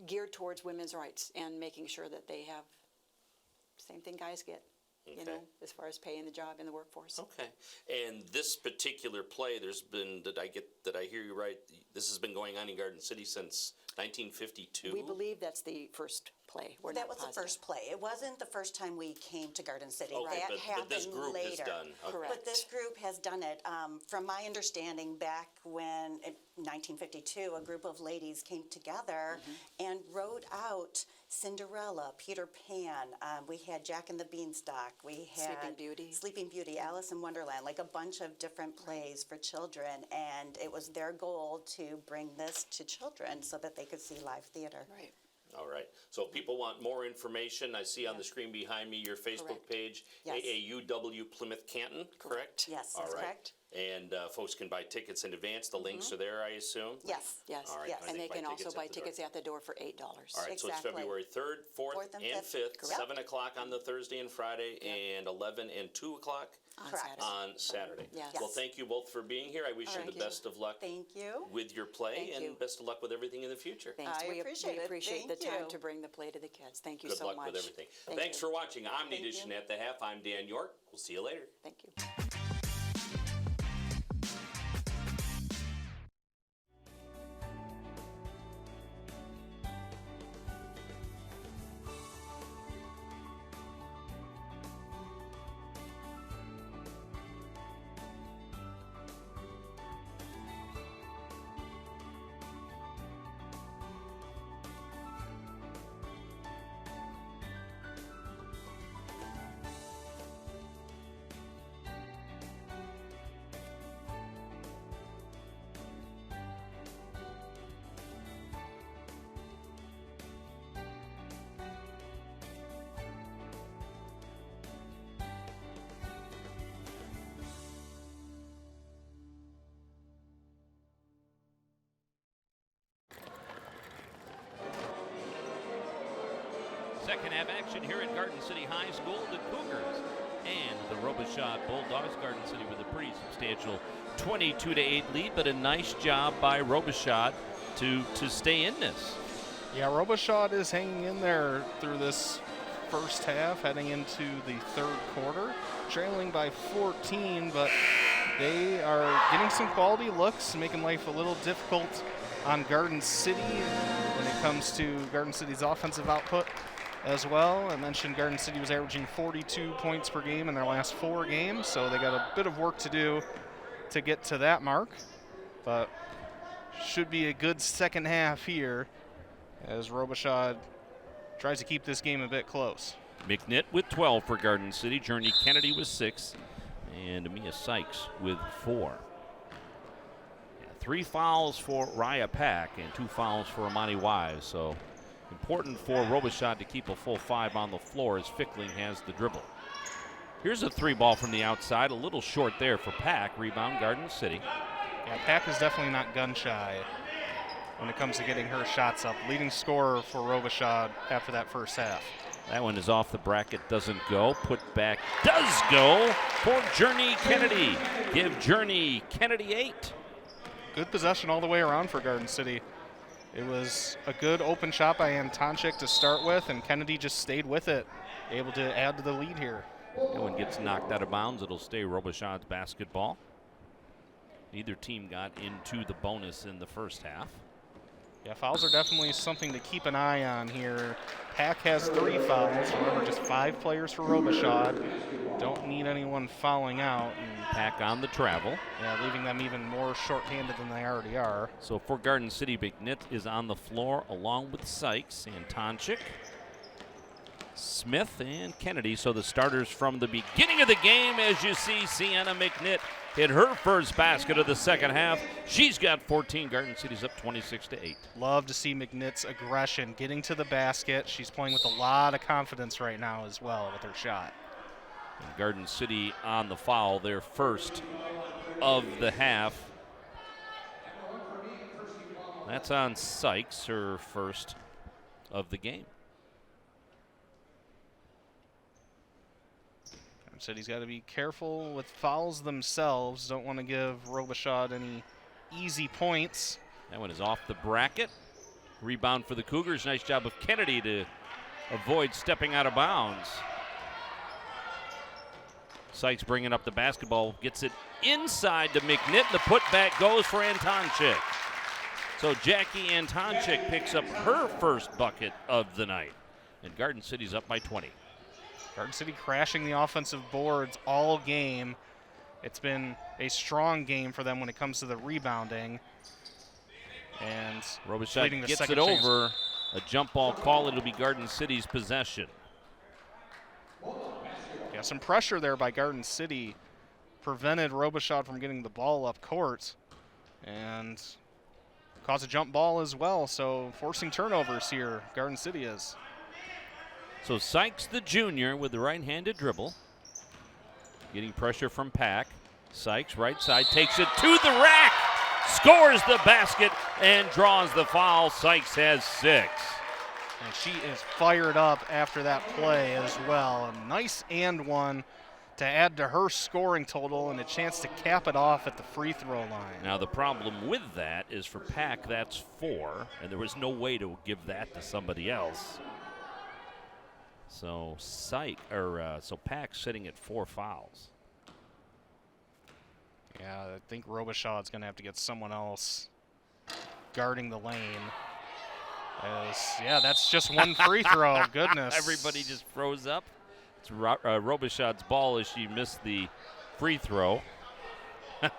geared towards women's rights and making sure that they have same thing guys get, you know, as far as pay in the job in the workforce. Okay. And this particular play, there's been, did I hear you right? This has been going on in Garden City since 1952? We believe that's the first play. We're That not was the positive. first play. It wasn't the first time we came to Garden City. Okay, That but happened this group later. has done. Okay. Correct. But this group has done it. From my understanding, back when, in 1952, a group of ladies came together and wrote out Cinderella, Peter Pan. We had Jack and the Beanstalk. We had Sleeping Beauty, Alice in Wonderland, like a bunch of different plays for children. And it was their goal to bring this to children so that they could see live theater. Right. All right. So if people want more information, I see on the screen behind me your Facebook Correct. page, Yes. AAUW Plymouth Canton, correct? Yes, All that's right. correct. And folks can buy tickets in advance. The links are there, I assume? Yes. Yes. All right. Yes. I And think they can also buy at the door. tickets at the door for $8. All right, so it's Exactly. February 3rd, 4th, Fourth and and fifth. 5th, Correct. 7 o'clock on the Thursday and Friday, and 11 and 2 o'clock On Correct. Saturday. on Saturday. Yes. Well, thank you both for being here. I wish you Thank the you. best of luck Thank you. with your play, Thank and you. best of luck with everything in the future. Thanks. I We appreciate it. appreciate the Thank time you. to bring the play to the kids. Thank you Good so luck much. with everything. Thank Thanks you. for watching Omni Thank Edition you. at the Half. I'm Dan York. We'll see you later. Thank you. Second half action here at Garden City High School. The Cougars and the Robichaud Bulldogs. Garden City with a pretty substantial 22-8 lead, but a nice job by Robichaud to stay in this. Yeah, Robichaud is hanging in there through this first half, heading into the third quarter, trailing by 14, but they are getting some quality looks, making life a little difficult on Garden City when it comes to Garden City's offensive output as well. I mentioned Garden City was averaging 42 points per game in their last 4 games, so they got a bit of work to do to get to that mark, but should be a good second half here as Robichaud tries to keep this game a bit close. McNitt with 12 for Garden City. Journey Kennedy with 6. And Mia Sykes with 4. 3 fouls for Raya Pack and 2 fouls for Amani Wise. So important for Robichaud to keep a full 5 on the floor as Fickling has the dribble. Here's a 3 ball from the outside. A little short there for Pack. Rebound Garden City. Yeah, Pack is definitely not gun shy when it comes to getting her shots up. Leading scorer for Robichaud after that first half. That one is off the bracket, doesn't go. Put back does go for Journey Kennedy. Give Journey Kennedy 8. Good possession all the way around for Garden City. It was a good open shot by Antonchik to start with, and Kennedy just stayed with it, able to add to the lead here. That one gets knocked out of bounds. It'll stay Robichaud's basketball. Neither team got into the bonus in the first half. Yeah, fouls are definitely something to keep an eye on here. Pack has 3 fouls. Remember, just 5 players for Robichaud. Don't need anyone fouling out. And Pack on the travel. yeah, leaving them even more shorthanded than they already are. So for Garden City, McNitt is on the floor along with Sykes and Tonchik, Smith, and Kennedy. So the starters from the beginning of the game, as you see, Sienna McNitt hit her first basket of the second half. She's got 14. Garden City's up 26-8. Love to see McNitt's aggression getting to the basket. She's playing with a lot of confidence right now as well with her shot. And Garden City on the foul, their first of the half. That's on Sykes, her first of the game. City's got to be careful with fouls themselves. Don't want to give Robichaud any easy points. That one is off the bracket. Rebound for the Cougars. Nice job of Kennedy to avoid stepping out of bounds. Sykes bringing up the basketball, gets it inside to McNitt. The putback goes for Antonchik. So Jackie Antonchik picks up her first bucket of the night. And Garden City's up by 20. Garden City crashing the offensive boards all game. It's been a strong game for them when it comes to the rebounding. And Robichaud gets it over. A jump ball call. It'll be Garden City's possession. Yeah, some pressure there by Garden City prevented Robichaud from getting the ball up court and caused a jump ball as well. So forcing turnovers here, Garden City is. So Sykes, the junior, with the right-handed dribble. Getting pressure from Pack. Sykes, right side, takes it to the rack. Scores the basket and draws the foul. Sykes has 6. And she is fired up after that play as well. A nice and one to add to her scoring total and a chance to cap it off at the free throw line. Now the problem with that is for Pack, that's 4, and there was no way to give that to somebody else. So Pack's sitting at 4 fouls. Yeah, I think Robichaud's going to have to get someone else guarding the lane. Yeah, that's just one free throw. Goodness. Everybody just froze up. It's Robichaud's ball as she missed the free throw. I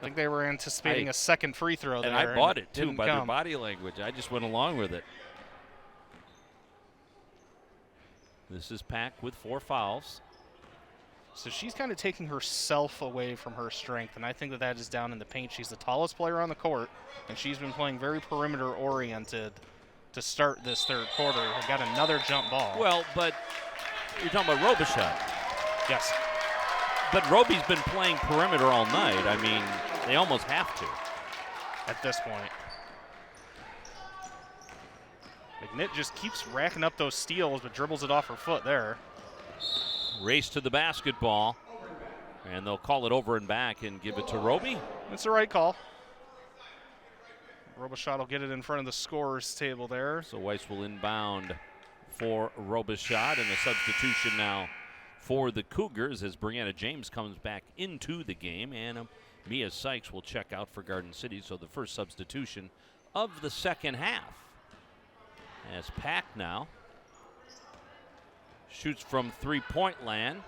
think they were anticipating a second free throw there. And I bought it, too, by their come. body language. I just went along with it. This is Pack with 4 fouls. So she's kind of taking herself away from her strength, and I think that is down in the paint. She's the tallest player on the court, and she's been playing very perimeter-oriented to start this third quarter. They got another jump ball. Well, but you're talking about Robichaud. Yes. But Roby's been playing perimeter all night. I mean, they almost have to. At this point. McNitt just keeps racking up those steals, but dribbles it off her foot there. Race to the basketball, and they'll call it over and back and give it to Roby. That's the right call. Robichaud will get it in front of the scorer's table there. So Weiss will inbound for Robichaud, and a substitution now for the Cougars as Brianna James comes back into the game, and Mia Sykes will check out for Garden City. So the first substitution of the second half. As Pack now shoots from three-point land,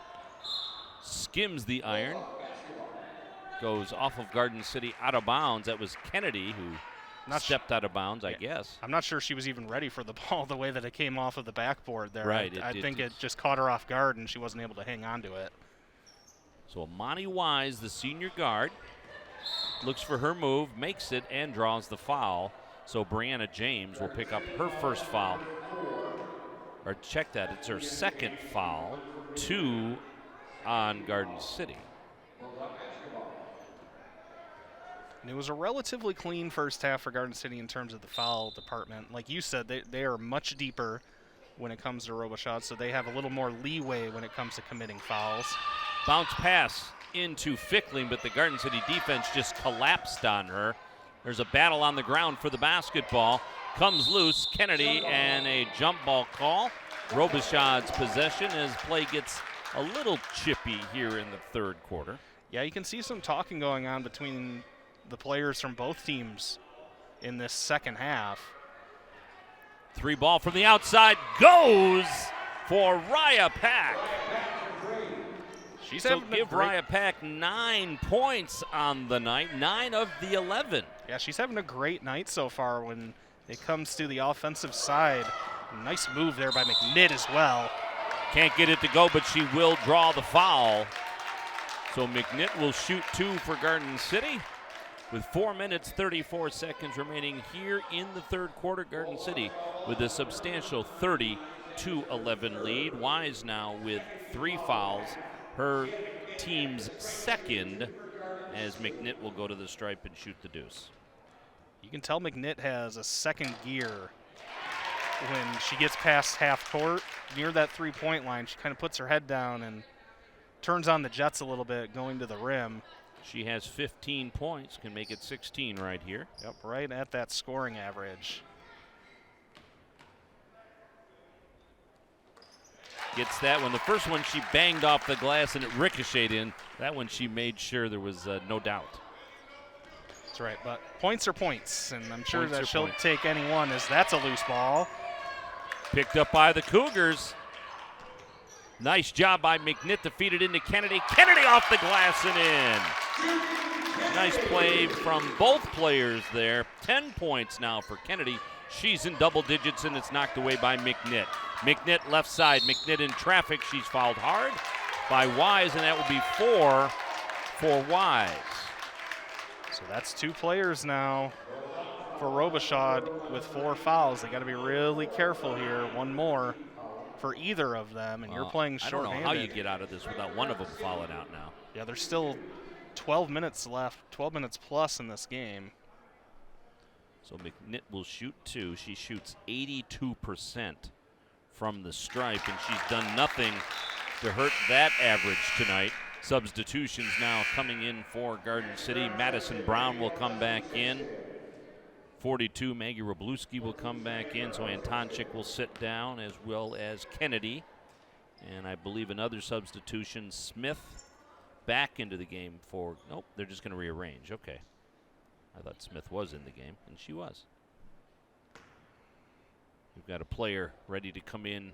skims the iron, goes off of Garden City out of bounds. That was Kennedy who stepped out of bounds, I guess. I'm not sure she was even ready for the ball the way that it came off of the backboard there. Right. I think it just caught her off guard and she wasn't able to hang on to it. So Amani Wise, the senior guard, looks for her move, makes it, and draws the foul. So Brianna James will pick up her first foul. Or check that, it's her second foul, 2 on Garden City. And it was a relatively clean first half for Garden City in terms of the foul department. Like you said, they are much deeper when it comes to Robichaud, so they have a little more leeway when it comes to committing fouls. Bounce pass into Fickling, but the Garden City defense just collapsed on her. There's a battle on the ground for the basketball. Comes loose, Kennedy, and a jump ball call. Robichaud's possession as play gets a little chippy here in the third quarter. Yeah, you can see some talking going on between the players from both teams in this second half. 3 ball from the outside goes for Raya Pack. So give Raya Pack 9 points on the night, 9 of the 11. Yeah, she's having a great night so far when it comes to the offensive side. Nice move there by McNitt as well. Can't get it to go, but she will draw the foul. So McNitt will shoot 2 for Garden City. With 4 minutes, 34 seconds remaining here in the third quarter, Garden City with a substantial 30-11 lead. Wise now with 3 fouls, her team's second, as McNitt will go to the stripe and shoot the deuce. You can tell McNitt has a second gear when she gets past half court. Near that three-point line, she kind of puts her head down and turns on the jets a little bit going to the rim. She has 15 points, can make it 16 right here. Yep, right at that scoring average. Gets that one. The first one she banged off the glass and it ricocheted in. That one she made sure there was no doubt. That's right, but points are points, and I'm sure Points are that she'll points. take any one as that's a loose ball. Picked up by the Cougars. Nice job by McNitt to feed it into Kennedy. Kennedy off the glass and in. Nice play from both players there. 10 points now for Kennedy. She's in double digits, and it's knocked away by McNitt. McNitt left side. McNitt in traffic. She's fouled hard by Wise, and that will be 4 for Wise. So that's 2 players now for Robichaud with 4 fouls. They got to be really careful here. One more for either of them, and you're playing I shorthanded. don't know how you get out of this without one of them fouling out now. Yeah, there's still 12 minutes left, 12 minutes plus in this game. So McNitt will shoot 2. She shoots 82% from the stripe, and she's done nothing to hurt that average tonight. Substitutions now coming in for Garden City. Madison Brown will come back in. 42, Maggie Robluski will come back in, so Antonchik will sit down, as well as Kennedy. And I believe another substitution, Smith back into the game for, nope, they're just going to rearrange. Okay. I thought Smith was in the game, and she was. We've got a player ready to come in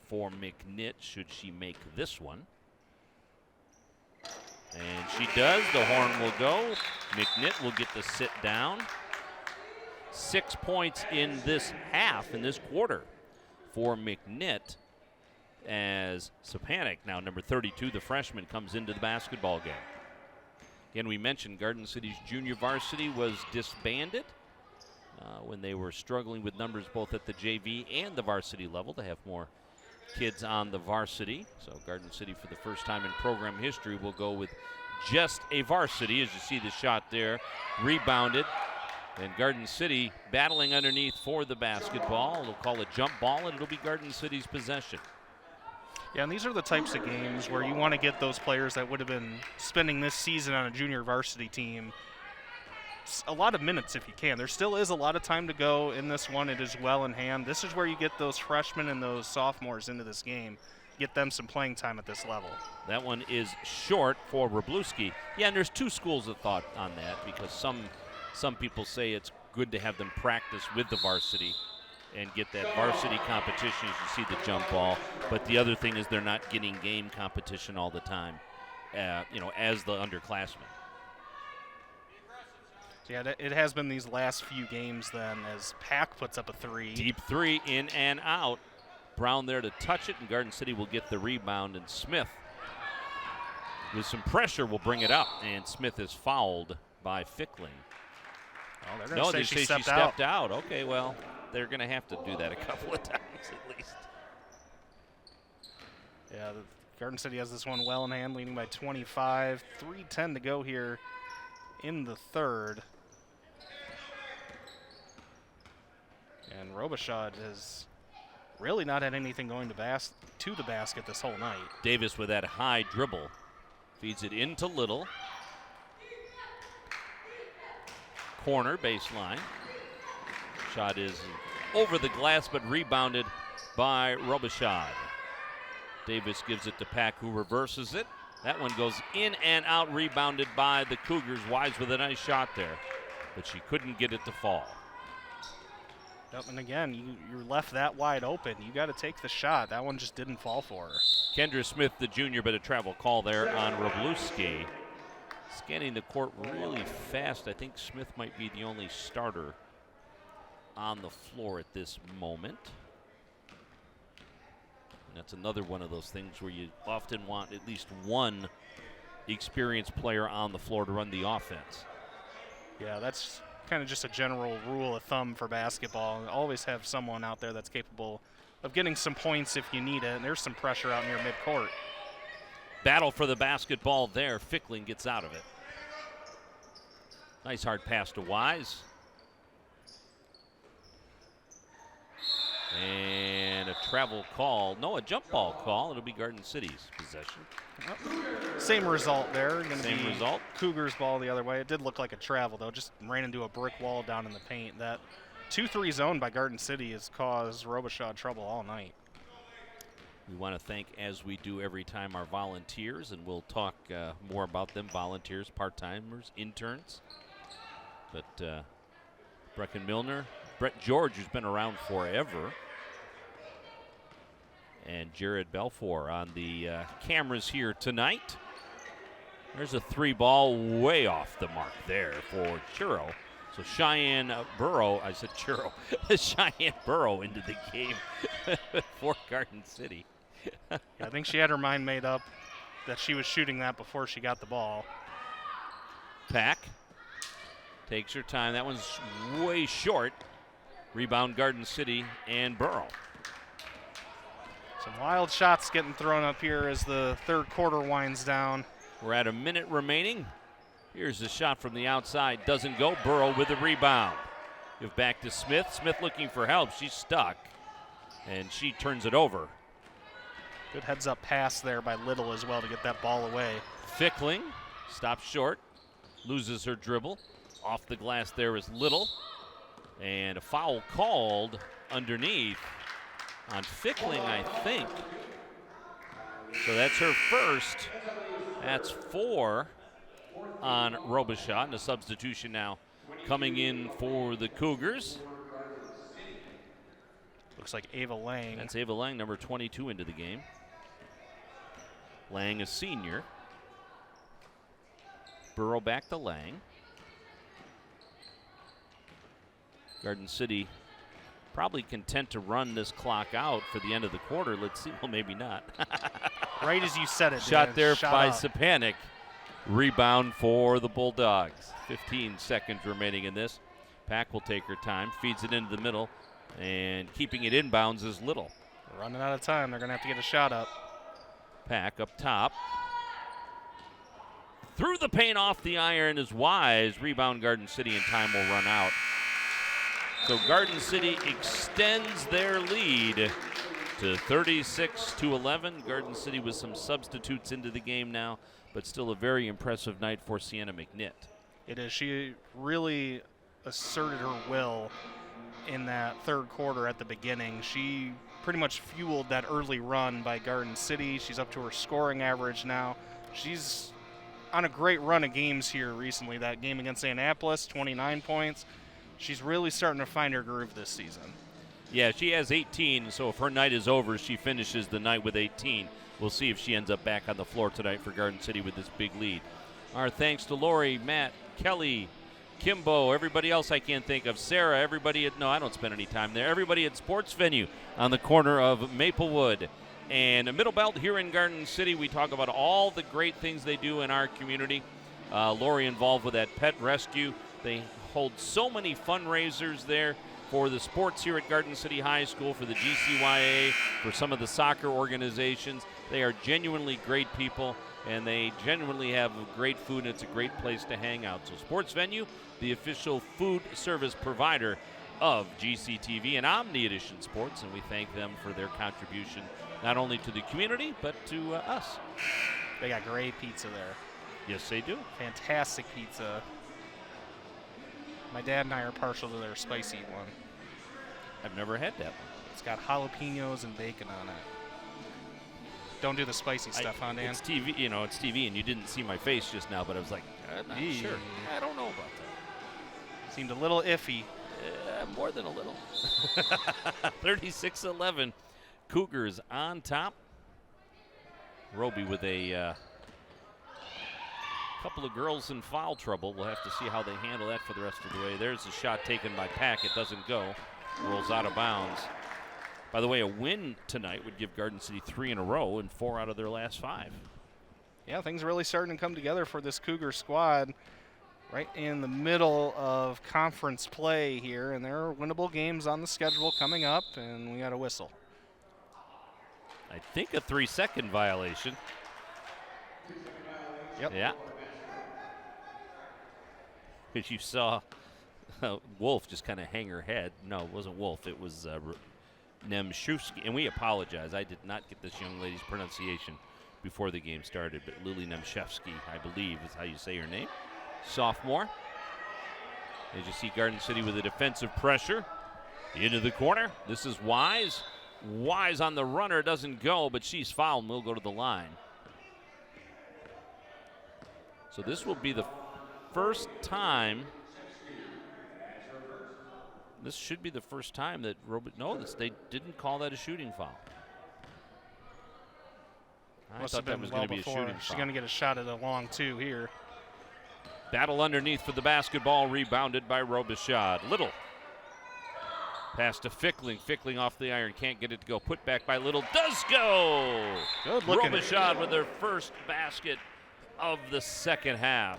for McNitt should she make this one. And she does. The horn will go. McNitt will get to sit down. 6 points in this half, in this quarter, for McNitt, as Sapanik, now number 32, the freshman, comes into the basketball game. Again, we mentioned Garden City's junior varsity was disbanded when they were struggling with numbers both at the JV and the varsity level to have more kids on the varsity. So Garden City, for the first time in program history, will go with just a varsity. As you see the shot there, rebounded. And Garden City battling underneath for the basketball. They'll call a jump ball, and it'll be Garden City's possession. Yeah, and these are the types of games where you want to get those players that would have been spending this season on a junior varsity team a lot of minutes if you can. There still is a lot of time to go in this one. It is well in hand. This is where you get those freshmen and those sophomores into this game, get them some playing time at this level. That one is short for Robluski. Yeah, and there's 2 schools of thought on that, because some people say it's good to have them practice with the varsity and get that varsity competition as you see the jump ball. But the other thing is they're not getting game competition all the time, as the underclassmen. Yeah, it has been these last few games then, as Pack puts up a 3. Deep 3 in and out. Brown there to touch it, and Garden City will get the rebound, and Smith, with some pressure, will bring it up, and Smith is fouled by Fickling. Oh, they're going to say she stepped out. Okay, well, they're going to have to do that a couple of times at least. Yeah, Garden City has this one well in hand, leading by 25. 3:10 to go here in the third. And Robichaud has really not had anything going to the basket this whole night. Davis with that high dribble. Feeds it into Little. Corner, baseline. Shot is over the glass, but rebounded by Robichaud. Davis gives it to Pack, who reverses it. That one goes in and out, rebounded by the Cougars. Wise with a nice shot there, but she couldn't get it to fall. Yep, and again, you're left that wide open. You got to take the shot. That one just didn't fall for her. Kendra Smith, the junior, but a travel call there on Robluski. Scanning the court really fast. I think Smith might be the only starter on the floor at this moment. And that's another one of those things where you often want at least one experienced player on the floor to run the offense. Yeah, that's kind of just a general rule of thumb for basketball. Always have someone out there that's capable of getting some points if you need it. And there's some pressure out near midcourt. Battle for the basketball there. Fickling gets out of it. Nice hard pass to Wise. And a travel call. No, a jump ball call. It'll be Garden City's possession. Same result there. Same result. Cougars ball the other way. It did look like a travel, though. Just ran into a brick wall down in the paint. That 2-3 zone by Garden City has caused Robichaud trouble all night. We want to thank, as we do every time, our volunteers, and we'll talk more about them. Volunteers, part-timers, interns. But Brecken Milner, Brett George, who's been around forever, and Jared Belfour on the cameras here tonight. There's a 3-ball way off the mark there for Churro. So Cheyenne Burrow, I said Churro, Cheyenne Burrow into the game for Garden City. I think she had her mind made up that she was shooting that before she got the ball. Pack takes her time. That one's way short. Rebound Garden City and Burrow. Some wild shots getting thrown up here as the third quarter winds down. We're at a minute remaining. Here's the shot from the outside. Doesn't go. Burrow with the rebound. Give back to Smith. Smith looking for help. She's stuck. And she turns it over. Good heads-up pass there by Little as well to get that ball away. Fickling stops short. Loses her dribble. Off the glass there is Little. And a foul called underneath on Fickling, I think. So that's her first. That's 4 on Robichaud. And a substitution now coming in for the Cougars. Looks like Ava Lang. That's Ava Lang, number 22, into the game. Lang, a senior. Burrow back to Lang. Garden City probably content to run this clock out for the end of the quarter. Let's see. Well, maybe not. Right as you said it. Shot Dan. there Shot by up. Sapanic. Rebound for the Bulldogs. 15 seconds remaining in this. Pack will take her time, feeds it into the middle, and keeping it inbounds is Little. Running out of time. They're going to have to get a shot up. Pack up top. Through the paint off the iron is Wise. Rebound Garden City, and time will run out. So Garden City extends their lead to 36-11. Garden City with some substitutes into the game now, but still a very impressive night for Sienna McNitt. It is. She really asserted her will in that third quarter at the beginning. She pretty much fueled that early run by Garden City. She's up to her scoring average now. She's on a great run of games here recently. That game against Annapolis, 29 points. She's really starting to find her groove this season. Yeah, she has 18, so if her night is over, she finishes the night with 18. We'll see if she ends up back on the floor tonight for Garden City with this big lead. Our thanks to Lori, Matt, Kelly, Kimbo, everybody else I can't think of, Sarah, everybody at, no, I don't spend any time there, everybody at Sports Venue on the corner of Maplewood and Middle Belt here in Garden City. We talk about all the great things they do in our community. Lori involved with that pet rescue. They hold so many fundraisers there for the sports here at Garden City High School, for the GCYA, for some of the soccer organizations. They are genuinely great people, and they genuinely have great food, and it's a great place to hang out. So Sports Venue, the official food service provider of GCTV and Omni Edition Sports, and we thank them for their contribution not only to the community, but to us. They got great pizza there. Yes, they do. Fantastic pizza. My dad and I are partial to their spicy one. I've never had that one. It's got jalapenos and bacon on it. Don't do the spicy stuff, huh, Dan? It's TV, it's TV, and you didn't see my face just now, but I was like, I'm not sure. I don't know about that. Seemed a little iffy. More than a little. 36-11. Cougars on top. Roby with a couple of girls in foul trouble. We'll have to see how they handle that for the rest of the way. There's a shot taken by Pack. It doesn't go. Rolls out of bounds. By the way, a win tonight would give Garden City 3 in a row and 4 out of their last 5. Yeah, things are really starting to come together for this Cougar squad. Right in the middle of conference play here, and there are winnable games on the schedule coming up, and we got a whistle. I think a 3-second violation. Yep. Yeah. Because you saw Wolf just kind of hang her head. No, it wasn't Wolf. It was Nemshewski. And we apologize. I did not get this young lady's pronunciation before the game started, but Lily Nemshewski, I believe, is how you say her name. Sophomore. As you see Garden City with a defensive pressure into the corner. This is Wise. Wise on the runner, doesn't go, but she's fouled and will go to the line. So this will be the first time This should be the first time that they didn't call that a shooting foul. I Must thought have that been was well going to be a before. shooting She's foul. going to get a shot at a long 2 here. Battle underneath for the basketball, rebounded by Robichaud. Little. Pass to Fickling. Fickling off the iron, can't get it to go. Put back by Little, does go! Good looking. Robichaud with their first basket of the second half.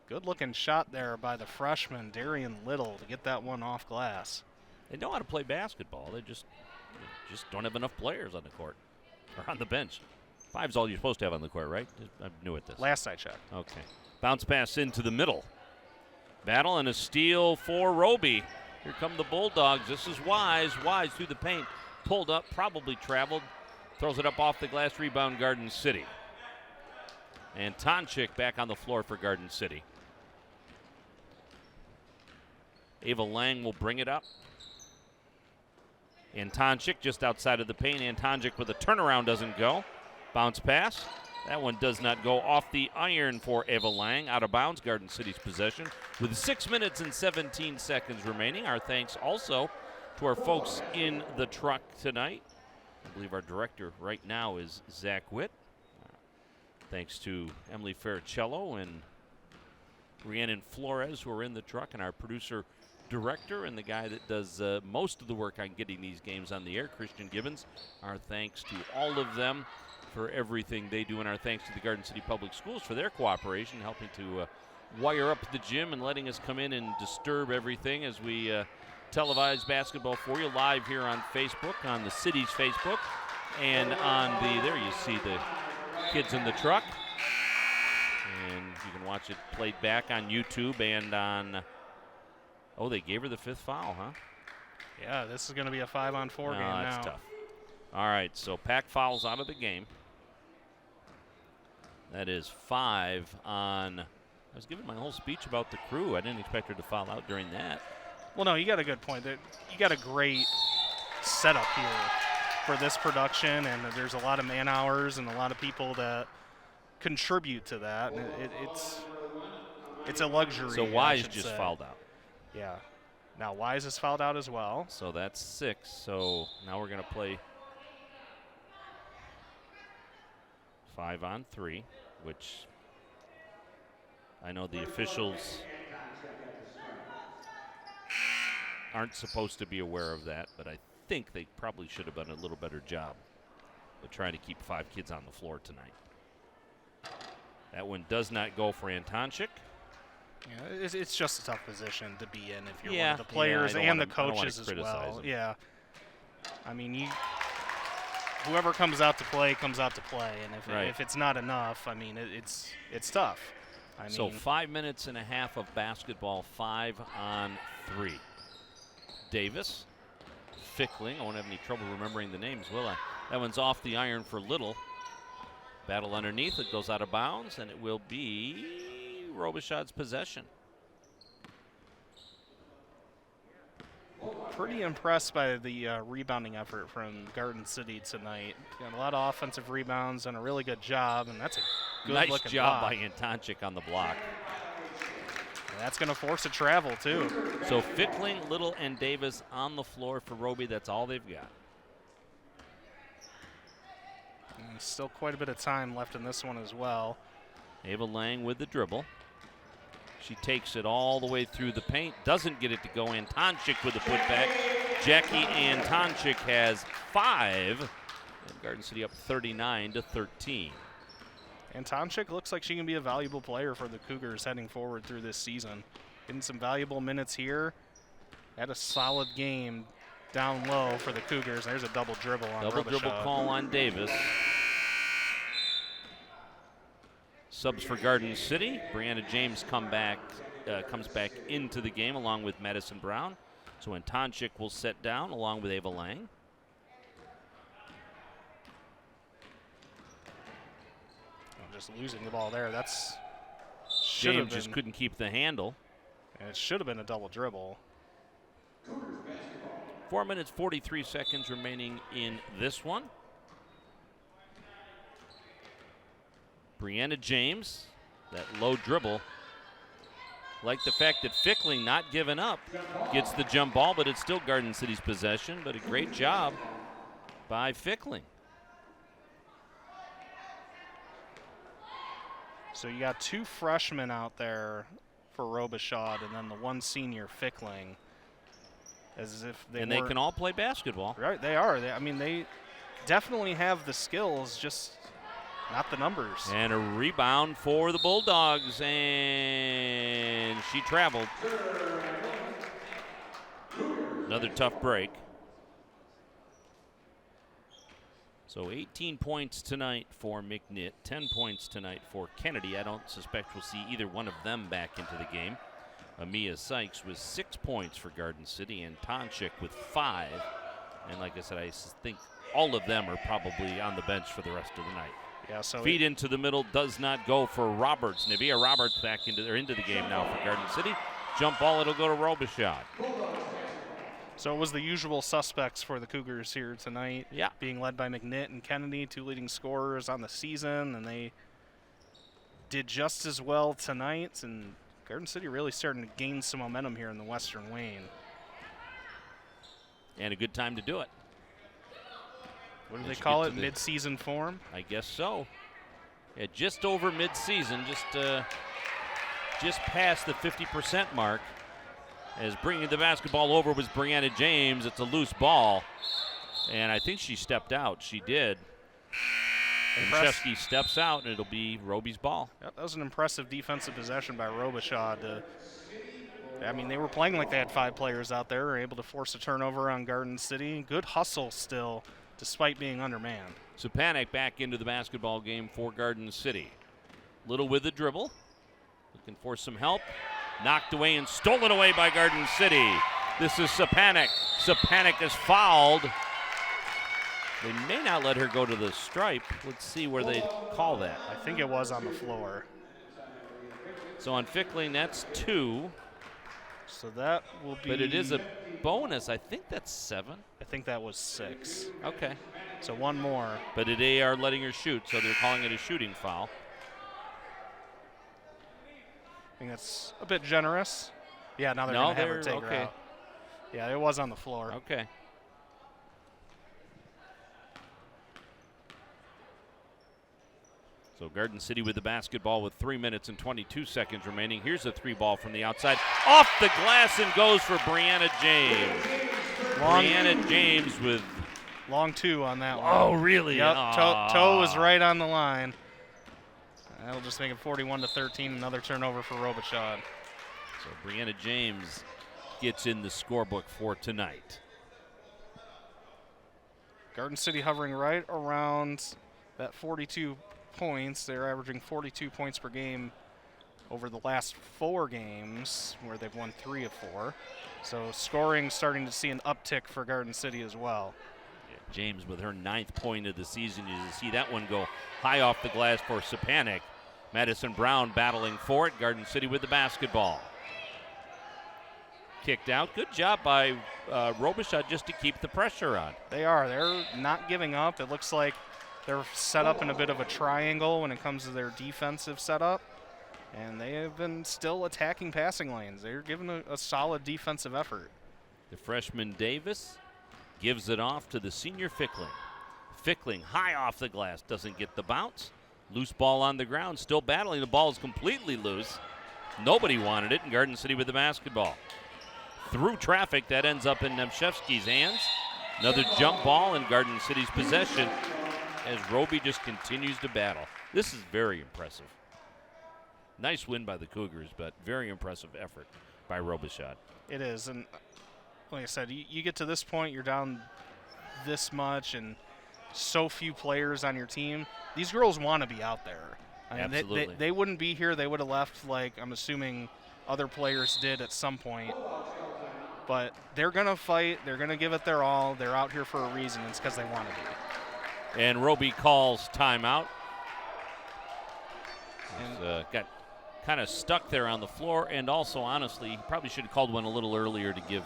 Good looking shot there by the freshman, Darian Little, to get that one off glass. They know how to play basketball. They just don't have enough players on the court or on the bench. 5's all you're supposed to have on the court, right? I'm new at this. Last I checked. Okay. Bounce pass into the middle. Battle and a steal for Roby. Here come the Bulldogs. This is Wise. Wise through the paint. Pulled up, probably traveled. Throws it up off the glass. Rebound, Garden City. And Tonchik back on the floor for Garden City. Ava Lang will bring it up. Antonchik just outside of the paint. Antonchik with a turnaround doesn't go. Bounce pass. That one does not go off the iron for Ava Lang. Out of bounds, Garden City's possession. With 6 minutes and 17 seconds remaining. Our thanks also to our folks in the truck tonight. I believe our director right now is Zach Witt. Thanks to Emily Faricello and Rhiannon Flores, who are in the truck, and our producer director and the guy that does most of the work on getting these games on the air, Christian Gibbons. Our thanks to all of them for everything they do, and our thanks to the Garden City Public Schools for their cooperation, helping to wire up the gym and letting us come in and disturb everything as we televise basketball for you live here on Facebook, on the city's Facebook, and on there you see the kids in the truck. And you can watch it played back on YouTube and on, they gave her the 5th foul, huh? Yeah, this is going to be a 5-on-4 game now. That's tough. All right, so Pack fouls out of the game. That is 5 on. I was giving my whole speech about the crew. I didn't expect her to foul out during that. Well, no, you got a good point. You got a great setup here for this production, and there's a lot of man hours and a lot of people that contribute to that. And it's a luxury. So Wise just fouled out. Yeah. Now Wise is fouled out as well. So that's 6. So now we're going to play 5-on-3, which I know the officials aren't supposed to be aware of that, but I think they probably should have done a little better job of trying to keep 5 kids on the floor tonight. That one does not go for Antonchik. Yeah, it's just a tough position to be in if you're one of the players and the coaches as well. Them. Yeah. I mean, whoever comes out to play comes out to play, and if it's not enough, I mean, it's tough. So 5 minutes and a half of basketball, 5-on-3. Davis, Fickling. I won't have any trouble remembering the names, will I? That one's off the iron for Little. Battle underneath. It goes out of bounds, and it will be Robichaud's possession. Pretty impressed by the rebounding effort from Garden City tonight. Got a lot of offensive rebounds and a really good job, and that's a good nice looking job block. by Antonchik on the block. And that's going to force a travel, too. So Fickling, Little, and Davis on the floor for Roby. That's all they've got. And still quite a bit of time left in this one as well. Ava Lang with the dribble. She takes it all the way through the paint. Doesn't get it to go. Antonchik with the putback. Jackie Antonchik has 5. And Garden City up 39-13. Antonchik looks like she can be a valuable player for the Cougars heading forward through this season. Getting some valuable minutes here. Had a solid game down low for the Cougars. There's a double dribble on Double Robichaud. dribble call on Davis. Subs for Garden City. Brianna James comes back into the game along with Madison Brown. So Antonchik will sit down along with Ava Lang. Just losing the ball there. That's James just couldn't keep the handle. And it should have been a double dribble. 4 minutes, 43 seconds remaining in this one. Brianna James, that low dribble. Like the fact that Fickling, not giving up, gets the jump ball, but it's still Garden City's possession. But a great job by Fickling. So you got 2 freshmen out there for Robichaud, and then the 1 senior Fickling. As if they they can all play basketball. Right, they are. They definitely have the skills, just not the numbers. And a rebound for the Bulldogs, and she traveled. Another tough break. So 18 points tonight for McNitt, 10 points tonight for Kennedy. I don't suspect we'll see either one of them back into the game. Amia Sykes with 6 points for Garden City, and Tonchik with 5. And like I said, I think all of them are probably on the bench for the rest of the night. Yeah, so feed into the middle does not go for Roberts. Navia Roberts back into the game now for Garden City. Jump ball, it'll go to Robichaud. So it was the usual suspects for the Cougars here tonight. Yeah. Being led by McNitt and Kennedy, 2 leading scorers on the season, and they did just as well tonight. And Garden City really starting to gain some momentum here in the Western Wayne. And a good time to do it. What do they call it? Mid-season form? I guess so. Yeah, just over mid-season, just past the 50% mark. As bringing the basketball over was Brianna James. It's a loose ball. And I think she stepped out. She did. And Shevsky steps out, and it'll be Roby's ball. Yep, that was an impressive defensive possession by Robichaud. They were playing like they had 5 players out there, were able to force a turnover on Garden City. Good hustle still, despite being undermanned. Supanik back into the basketball game for Garden City. Little with the dribble. Looking for some help. Knocked away and stolen away by Garden City. This is Supanik. Supanik is fouled. They may not let her go to the stripe. Let's see where they call that. I think it was on the floor. So on Fickling, that's 2. So that will be... But it is a bonus. I think that's 7. I think that was 6. Okay. So 1 more. But they are letting her shoot, so they're calling it a shooting foul. I think that's a bit generous. Yeah, now they're going to have her take her out. Yeah, it was on the floor. Okay. So Garden City with the basketball with 3 minutes and 22 seconds remaining. Here's a 3-ball from the outside. Off the glass and goes for Brianna James. Brianna James with... Long 2 on that one. Oh, really? Yep, toe was right on the line. That'll just make it 41-13, another turnover for Robichaud. So Brianna James gets in the scorebook for tonight. Garden City hovering right around that 42 points. They're averaging 42 points per game over the last 4 games, where they've won 3 of 4. So scoring starting to see an uptick for Garden City as well. Yeah, James with her 9th point of the season. You see that one go high off the glass for Supanik. Madison Brown battling for it. Garden City with the basketball. Kicked out. Good job by Robichaud just to keep the pressure on. They are. They're not giving up. It looks like they're set up in a bit of a triangle when it comes to their defensive setup. And they have been still attacking passing lanes. They're giving a solid defensive effort. The freshman Davis gives it off to the senior Fickling. Fickling high off the glass. Doesn't get the bounce. Loose ball on the ground, still battling. The ball is completely loose. Nobody wanted it, and Garden City with the basketball. Through traffic, that ends up in Nemchevsky's hands. Another jump ball in Garden City's possession as Roby just continues to battle. This is very impressive. Nice win by the Cougars, but very impressive effort by Robichaud. It is, and like I said, you get to this point, you're down this much, and so few players on your team. These girls want to be out there. Absolutely. They wouldn't be here. They would have left, like I'm assuming other players did at some point. But they're going to fight. They're going to give it their all. They're out here for a reason. It's because they want to be. And Roby calls timeout. Got kind of stuck there on the floor. And also, honestly, he probably should have called one a little earlier to give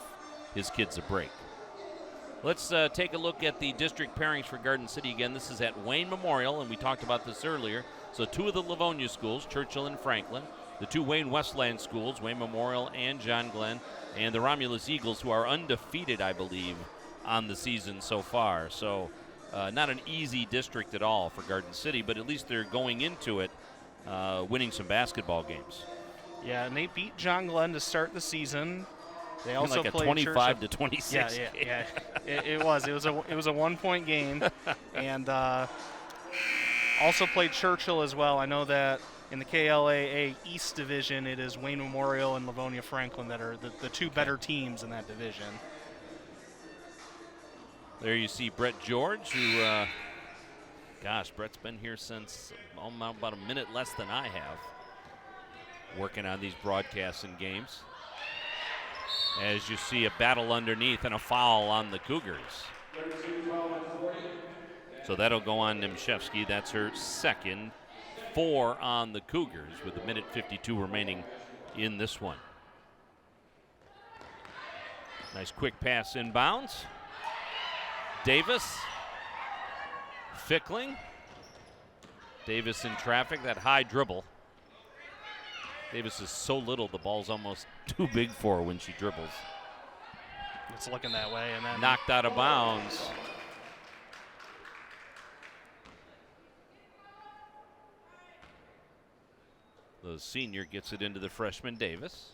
his kids a break. Let's take a look at the district pairings for Garden City again. This is at Wayne Memorial, and we talked about this earlier. So 2 of the Livonia schools, Churchill and Franklin. the two Wayne Westland schools, Wayne Memorial and John Glenn, and the Romulus Eagles, who are undefeated, I believe, on the season so far. So not an easy district at all for Garden City, but at least they're going into it winning some basketball games. Yeah, and they beat John Glenn to start the season. They also like a played 25 to 26. Yeah. It was a 1-point game, and also played Churchill as well. I know that in the KLAA East Division, it is Wayne Memorial and Livonia Franklin that are the two better teams in that division. There you see Brett George, who, gosh, Brett's been here since about a minute less than I have, working on these broadcasts and games. As you see a battle underneath and a foul on the Cougars. So that'll go on Nimshevsky. That's her second. 4 on the Cougars with a minute 52 remaining in this one. Nice quick pass inbounds. Davis. Fickling. Davis in traffic, that high dribble. Davis is so little, the ball's almost too big for her when she dribbles. It's looking that way. And then knocked out of bounds. The senior gets it into the freshman Davis.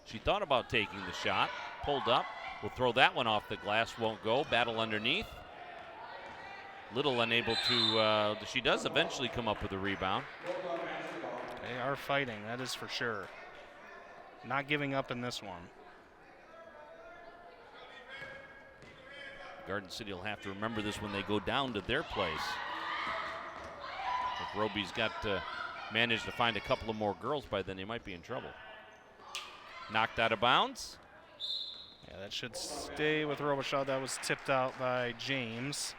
She thought about taking the shot, pulled up, will throw that one off the glass, won't go, battle underneath. Little unable to, she does eventually come up with a rebound. They are fighting, that is for sure. Not giving up in this one. Garden City will have to remember this when they go down to their place. If Roby's got to manage to find a couple of more girls by then, they might be in trouble. Knocked out of bounds. Yeah, that should stay with Robichaud. That was tipped out by James.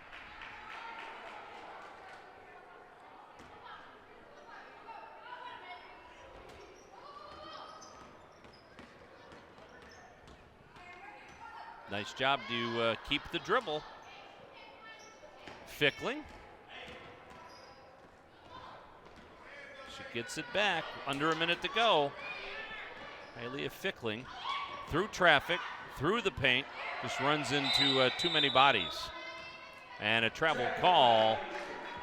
Nice job to keep the dribble. Fickling. She gets it back. Under a minute to go. Alea Fickling through traffic, through the paint, just runs into too many bodies. And a travel call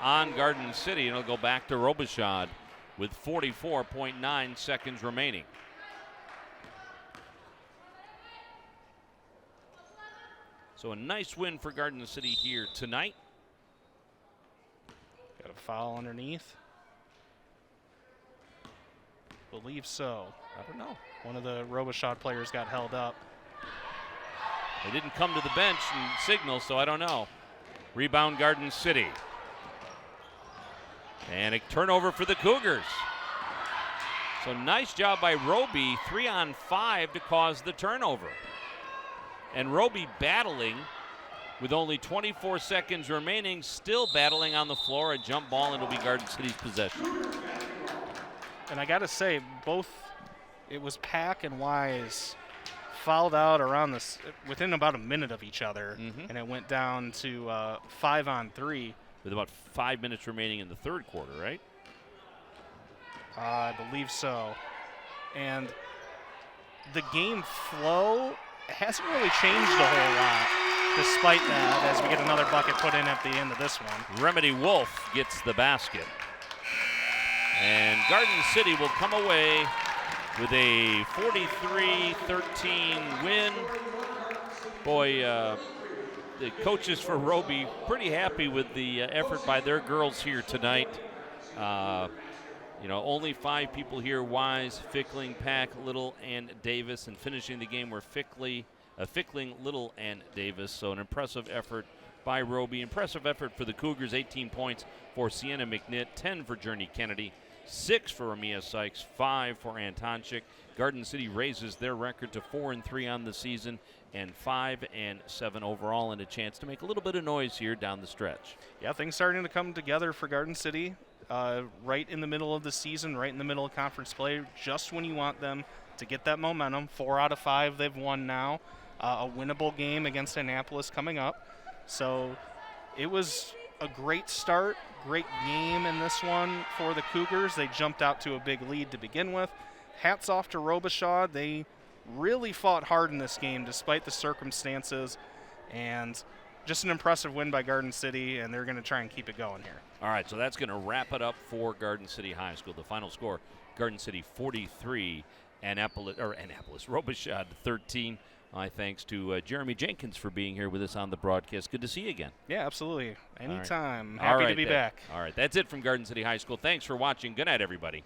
on Garden City, and it'll go back to Robichaud with 44.9 seconds remaining. So a nice win for Garden City here tonight. Got a foul underneath. Believe so. I don't know. One of the Robichaud players got held up. They didn't come to the bench and signal, so I don't know. Rebound Garden City. And a turnover for the Cougars. So nice job by Roby, 3 on 5 to cause the turnover. And Roby battling with only 24 seconds remaining, still battling on the floor, a jump ball, and it'll be Garden City's possession. And I got to say, both, it was Pack and Wise fouled out around this within about a minute of each other, and it went down to 5 on 3. With about 5 minutes remaining in the third quarter, right? I believe so. And the game flow hasn't really changed a whole lot, despite that, as we get another bucket put in at the end of this one. Remedy Wolf gets the basket. And Garden City will come away with a 43-13 win. Boy, the coaches for Roby pretty happy with the effort by their girls here tonight. Only 5 people here: Wise, Fickling, Pack, Little, and Davis. And finishing the game were Fickling, Little, and Davis. So an impressive effort by Roby. Impressive effort for the Cougars. 18 points for Sienna McNitt, 10 for Journey Kennedy, 6 for Ramia Sykes, 5 for Antonchik. Garden City raises their record to 4-3 on the season and 5-7 overall, and a chance to make a little bit of noise here down the stretch. Yeah, things starting to come together for Garden City. Right in the middle of the season, right in the middle of conference play, just when you want them to get that momentum. 4 out of 5 they've won now. A winnable game against Annapolis coming up. So it was a great start, great game in this one for the Cougars. They jumped out to a big lead to begin with. Hats off to Robichaud. They really fought hard in this game despite the circumstances, and just an impressive win by Garden City, and they're going to try and keep it going here. All right, so that's going to wrap it up for Garden City High School. The final score, Garden City 43, Robichaud 13. My thanks to Jeremy Jenkins for being here with us on the broadcast. Good to see you again. Yeah, absolutely. Anytime. All Happy right, to be back. All right, that's it from Garden City High School. Thanks for watching. Good night, everybody.